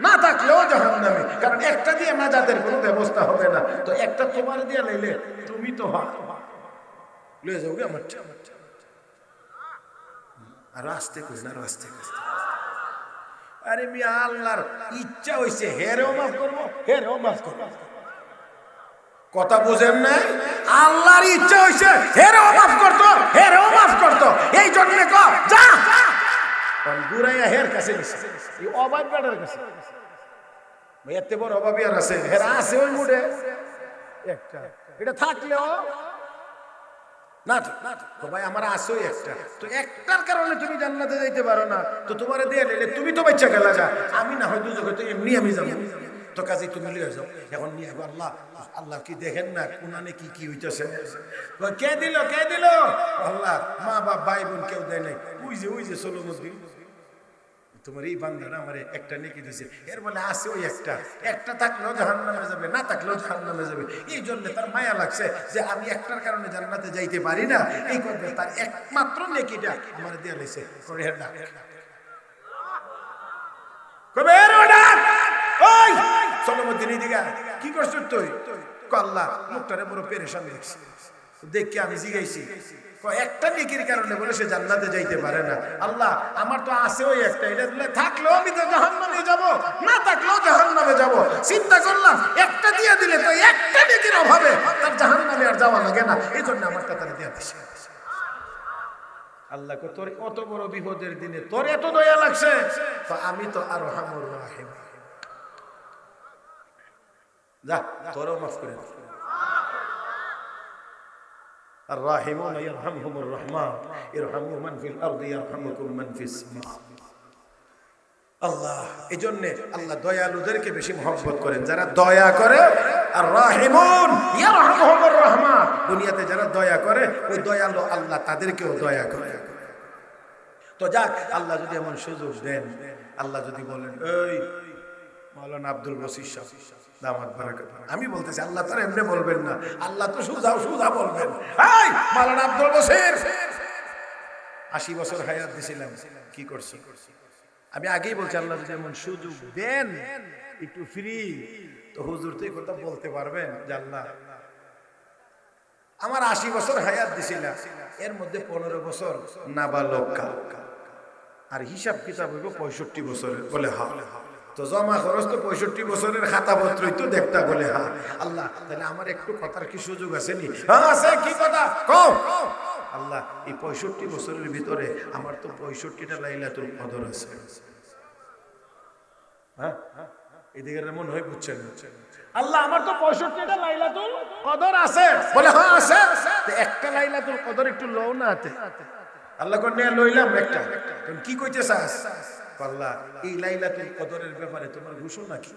না থাকলেও জাহান্নামী। কারণ একটা দিয়ে নাজাতের কোনো ব্যবস্থা হবে না। তো একটা তোমার দিয়ে লাইলে তুমি তো লয়ে যাওগে আমার। আর আসতে কই না, আসতে কই। আরে মিয়া আল্লাহর ইচ্ছা হইছে, হেরেও মাফ করবো, হেরেও মাফ করবো। কথা বুঝেন নাই? আল্লাহর ইচ্ছা হইছে হেরেও মাফ করতো, হেরেও মাফ করতো। এই জন্য যা ঘুরাইয়া হের কাছে এই অবাক বেটার কাছে। এত বড় অভাবী আর আছে? হেরা আছে ওই মুডে একটা, এটা থাকলেও না ভাই আমার আসোই একটা। তো একটার কারণে তুমি জান্নাতে যাইতে পারো না, তো তোমারে দিয়ে নিলে তুমি তো বাচ্চা গেলা, যা আমি না হয় দুজকে তো এমনি আমি যাবো, তো কাজে তুমি লিয়ে যাও। এখন নিয়ে আল্লাহ আল্লাহ কি দেখেন না কোনানে কি কি হইতেছে? কে দিল, কে দিল? আল্লাহ মা বাপ ভাই বোন কেউ দেয় নাই। ওই যে ষোলো মসজিদ তোমার এই বান্দাটা আমার একটা নেকি দিয়েছে, এর বলে আছে ওই একটা থাকলেও জাহান্নামে যাবে, না থাকলেও জাহান্নামে যাবে। এই জন্য তার মায়া লাগছে যে আমি একটার কারণে জান্নাতে যাইতে পারি না, এই করবে তার একমাত্র নেকিটা আমার দিয়ে লাইছে। কি করছো তুই? আল্লাহ লোকটারে বড় পেরেশান দেখছি, দেখি আমি জিগাইছি একটা নেকির কারণে বলে সে জান্নাতে যাইতে পারে না। আল্লাহ আমার তো আছে ওই একটা, এটা থাকলেও আমি তো জাহান্নামে যাব, না থাকলেও জাহান্নামে যাব। চিন্তা করলাম একটা দিয়ে দিলে তো একটা নেকির অভাবে তার জাহান্নামে আর যাওয়া লাগে না, এই জন্য আমারটা তারা দিয়ে দিছে। আল্লাহ তোর অত বড় বিপদের দিনে তোর এত দয়া লাগছে, তো আমি তো আর রহমুর রাহিম। যা তোরও মাফ করে দে। الراحمون يرحمهم الرحمن ارحموا من في الارض يرحمكم من في السماء। আল্লাহ এজন্য আল্লাহ দয়ালুদেরকে বেশি মহব্বত করেন, যারা দয়া করে। আর রাহিমুন ইয়ারহামুহুমুর রহমান, দুনিয়াতে যারা দয়া করে ওই দয়ালু আল্লাহ তাদেরকেও দয়া করে। তো যাক, আল্লাহ যদি এমন সুযোগ দেন, আল্লাহ যদি বলেন এই মাওলানা আব্দুল বসির সাহেব দামাত বারাকাত, আমি বলতেছি আল্লাহ তার এমনি বলবেন না, আল্লাহ তো সুজা বলবেন, এই মাওলানা আব্দুল বসির 80 বছর হায়াত দিছিলাম, কি করছি? আমি আগেই বলছি আল্লাহ যদি এমন সুযোগ দেন একটু ফ্রি, তো হুজুর তো এই কথা বলতে পারবেন যে আল্লাহ আমার 80 বছর হায়াত দিছিলাম, এর মধ্যে 15 বছর নাবালক কাল, আর হিসাব কিতাব হইব 65 বছরের, বলে হা। তো জমা খরচ তো 65 বছরের খাতাপত্রই তো দেখতা, বলে হা। আল্লাহ তাহলে আমার একটু কথার কি সুযোগ আছে নি? হ্যাঁ আছে, কি কথা কও? আল্লাহ এই 65 বছরের ভিতরে আমার তো 65টা লাইলাতুল কদর আছে। হ্যাঁ এদিকে মনে হয় বুঝছেন, আল্লাহ আমার তো 65টা লাইলাতুল কদর আছে, বলে হ্যাঁ আছে। তো একটা লাইলাতুল কদর একটু লও না হাতে। আল্লাহ কোন নিয়ে লইলাম একটা, তুমি কি কইতে চাস? আল্লাহ এই লাইলাতুল কদরের ব্যাপারে তোমার ঘোষণা কি?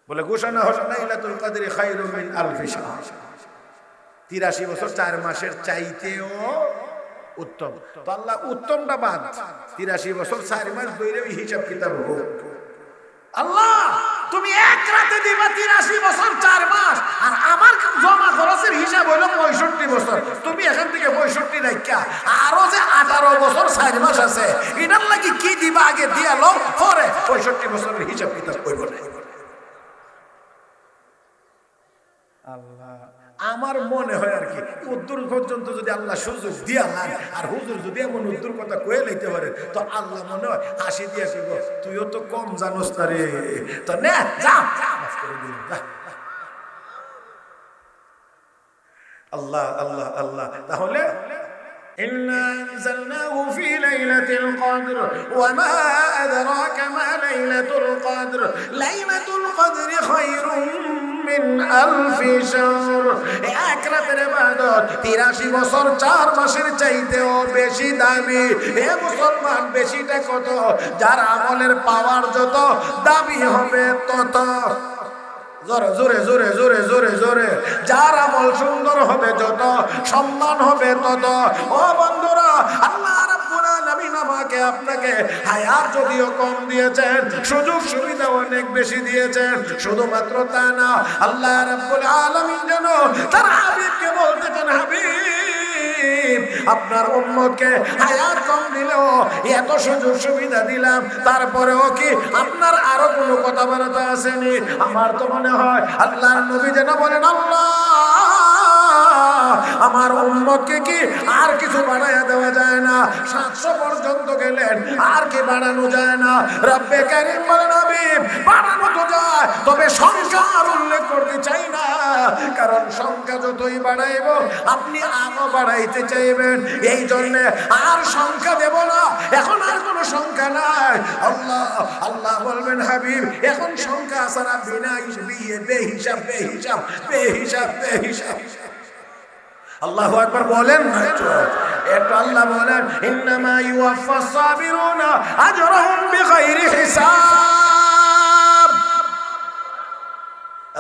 বলে ঘোষণা হলো লাইলাতুল কদরি খায়রুম মিন আলফি শাহর, 83 বছর 4 মাসের চাইতেও উত্তম। তো আল্লাহ উত্তমটা বাদ, 83 বছর 4 মাস ধরে হিসাব কিতাব হোক। আল্লাহ তুমি এক রাতে দিবা 83 বছর 4 মাস, আর আমার জমা খরচের হিসাব হলো 65 বছর। তুমি এখান থেকে 65 রাখা আরো যে 18 বছর 4 মাস আছে, এটার লাগি কি দিবা আগে দিয়া লও, পরে 65 বছরের হিসাব কিতাব কইব না। আল্লাহ আমার মনে হয় আর কি উদ্দুর পর্যন্ত যদি আল্লাহ সুযোগ দিয়া নেন, আর হুজুর যদি এমন উদ্দুর কথা কয়ে লইতে পারে, তো আল্লাহ মনে হয় হাসি দিয়া কইব তুইও তো কম জানোস না রে, তো নে যা মাফ করে দিলাম যা। আল্লাহ আল্লাহ আল্লাহ। তাহলে إنا أنزلناه في ليلة القدر وما أدراك ما ليلة القدر ليلة القدر خير من ألف شهر। এক রাতের ইবাদত 83 বছর 4 মাসের চাইতেও বেশি দামি। এ মুসলমান, বেশিটা কত? যার আমলের পাওয়ার যত দামি হবে তত। জোরে জোরে জোরে জোরে জোরে জোরে, যার আমল সুন্দর হবে যত, সম্মান হবে তত। ও বন্ধুরা, আল্লাহ রাব্বুল আলামিন আমাকে আপনাকে হায়াত যদিও কম দিয়েছেন, সুযোগ সুবিধা অনেক বেশি দিয়েছেন। শুধুমাত্র তা না, আল্লাহ রাব্বুল আলামিন যেন তার হাবিবকে বলতে চান, হাবিব আপনার উম্মতকে হায়াত কম দিলেও এত সুযোগ সুবিধা দিলাম, তারপরেও কি আপনার আরো কোনো কথাবার্তা আসেনি? আমার তো মনে হয় আল্লাহর নবী যেন বলেন, আল্লাহ আমার উম্মতকে কি আর কিছু বাড়াইয়া দেওয়া যায় না? 700 পর্যন্ত গেলেন, আর কি বাড়ানো যায় না? রব্বে কারীম বলেন, হাবিব বাড়ানো তো যায়, তবে সংখ্যা আর উল্লেখ করতে চাই না, কারণ সংখ্যা যতই বাড়াইব আপনি আরো বাড়াইতে চাইবেন, এই জন্য আর সংখ্যা দেব না। এখন আর কোনো সংখ্যা নাই। আল্লাহ আল্লাহ বলবেন, হাবিব এখন সংখ্যা ছাড়া বিনা বেহিসাব বেহিসাব বেহিসাব বেহিসাব। আল্লাহু আকবার বলেন না একটু? আল্লাহ বলেন, ইন্নামা ইউওয়াফাস সাবিরুনা আজরাহুম বিগাইরি হিসাব।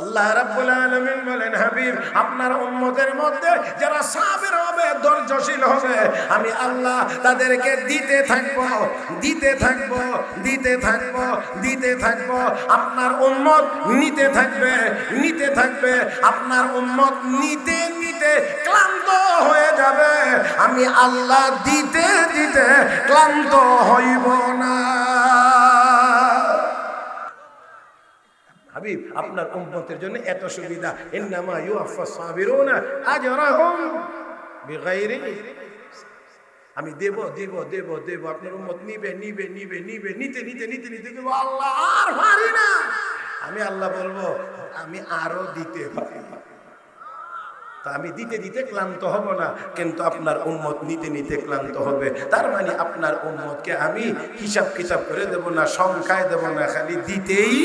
আল্লাহ রাব্বুল আলামিন বলেন, হাবিব আপনার উম্মতের মধ্যে যারা সাবির হবে, ধৈর্যশীল হবে, আমি আল্লাহ তাদেরকে দিতে থাকবো দিতে থাকবো দিতে থাকবো দিতে থাকবো। আপনার উম্মত নিতে থাকবে নিতে থাকবে, আপনার উম্মত নিতে নিতে ক্লান্ত হয়ে যাবে, আমি আল্লাহ দিতে দিতে ক্লান্ত হইব না। হাবিব আপনার উম্মতের জন্য এত সুবিধা, ইন্নামা ইউওয়াফাস সাবিরুনা আজরাহুম বিগাইরি, আমি দেব দেব দেব দেব, আপনার উম্মত নিবে নিবে নিবে নিবে, নিতে নিতে নিতে নিতে আল্লাহ আর পারি না, আমি আল্লাহ বলবো আমি আরো দিতে পারি। তা আমি দিতে দিতে ক্লান্ত হব না, কিন্তু আপনার উম্মত নিতে নিতে ক্লান্ত হবে। তার মানে আপনার উম্মতকে আমি হিসাব কিতাব করে দেব না, সংখ্যায় দেব না, খালি দিতেই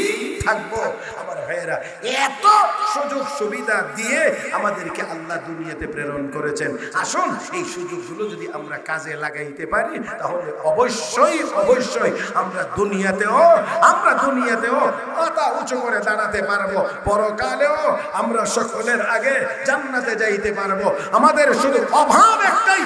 থাকবো। আমার ভাইয়েরা, এত সুযোগ সুবিধা দিয়ে আমাদেরকে আল্লাহ দুনিয়াতে প্রেরণ করেছেন। আসুন এই সুযোগগুলো যদি আমরা কাজে লাগাইতে পারি তাহলে অবশ্যই অবশ্যই আমরা দুনিয়াতেও মাথা উঁচু করে দাঁড়াতে পারবো, পরকালেও আমরা সকলের আগে জান্নাতে যাইতে পারবো। আমাদের শুধু অভাব একটাই,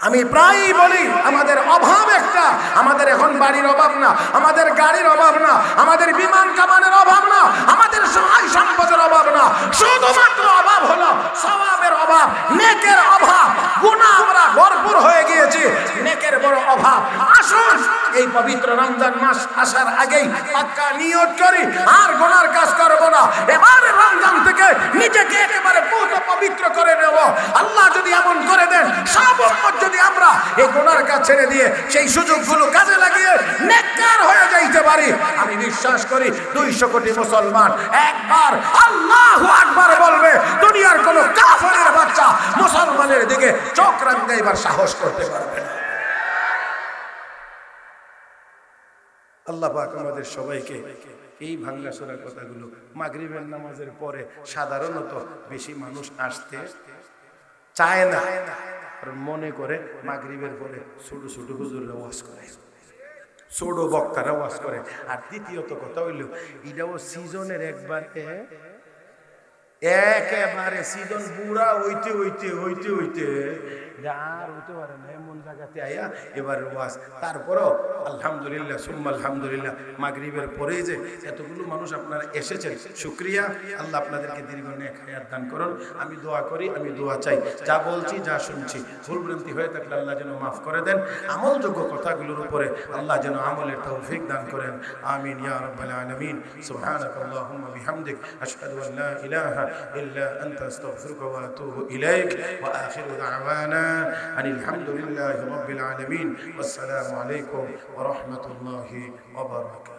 আমি প্রায়ই বলি আমাদের অভাব একটা, আমাদের এখন বাড়ির অভাব না, আমাদের গাড়ির অভাব না, আমাদের বিমান কামানের অভাব না, আমাদের সহায় সম্পদের অভাব না, শুধুমাত্র অভাব হলো সওয়াবের অভাব, নেকের অভাব। গুনাহ আমরা ভরপুর হয়ে গিয়েছি, নেকের বড় অভাব। আসুন এই পবিত্র রমজান মাস আসার আগেই পাক্কা নিয়ত করি আর গুনার কাজ করব না। এবার রমজান থেকে নিজেকে একেবারে পবিত্র করে নেব। আল্লাহ যদি এমন করে দেন, সব উম্মত যদি আমরা এই গুনার কাজ ছেড়ে দিয়ে সেই সুযোগগুলো কাজে লাগিয়ে নেককার হয়ে যাইতে পারি, আমি বিশ্বাস করি 200 কোটি মুসলমান একবার আল্লাহু আকবার বলবে, দুনিয়ার কোন কাফেরের বাচ্চা মুসলমানের দিকে চোখ রাঙাইবার সাহস করতে পারবে না। আল্লাহ পাক আমাদের সবাইকে এই ভাঙ্গাচোরা কথাগুলো, মাগরিবের নামাজের পরে সাধারণত বেশি মানুষ আসতে চায় না, মনে করে মাগরিবের পরে ছোট ছোট হুজুররা ওয়াজ করে, ছোট বক্তারা ওয়াজ করে। আর দ্বিতীয়ত কথা হইল, এটাও সিজনের একেবারে সিজন পুরা হইতে হইতে হইতে হইতে আর হইতে পারে না এমন জায়গাতে আয়া এবার ওয়াজ। তারপরও আলহামদুলিল্লাহ সুম্মা আলহামদুলিল্লাহ, মাগরিবের পরেই যে এতগুলো মানুষ আপনারা এসেছেন, শুকরিয়া। আল্লাহ আপনাদেরকে দীর্ঘ নেক হায়াত দান করুন। আমি দোয়া করি, আমি দোয়া চাই, যা বলছি যা শুনছি ভুলভ্রান্তি হয়ে থাকলে আল্লাহ যেন মাফ করে দেন। আমলযোগ্য কথাগুলোর উপরে আল্লাহ যেন আমলের তৌফিক দান করেন। আমিন ইয়া রাব্বাল আলামিন। সুবহানাকাল্লাহুম্মা বিহামদিক, আশহাদু আন লা ইলাহা ইল্লা আনতা, আস্তাগফিরুকা ওয়া আতুবু ইলাইক, ওয়া আখিরু দা'ওয়ানা আনিল হামদুলিল্লাহি রাব্বিল আলামিন। ওয়াসসালামু আলাইকুম ওয়া রাহমাতুল্লাহি ওয়া বারাকাতুহু।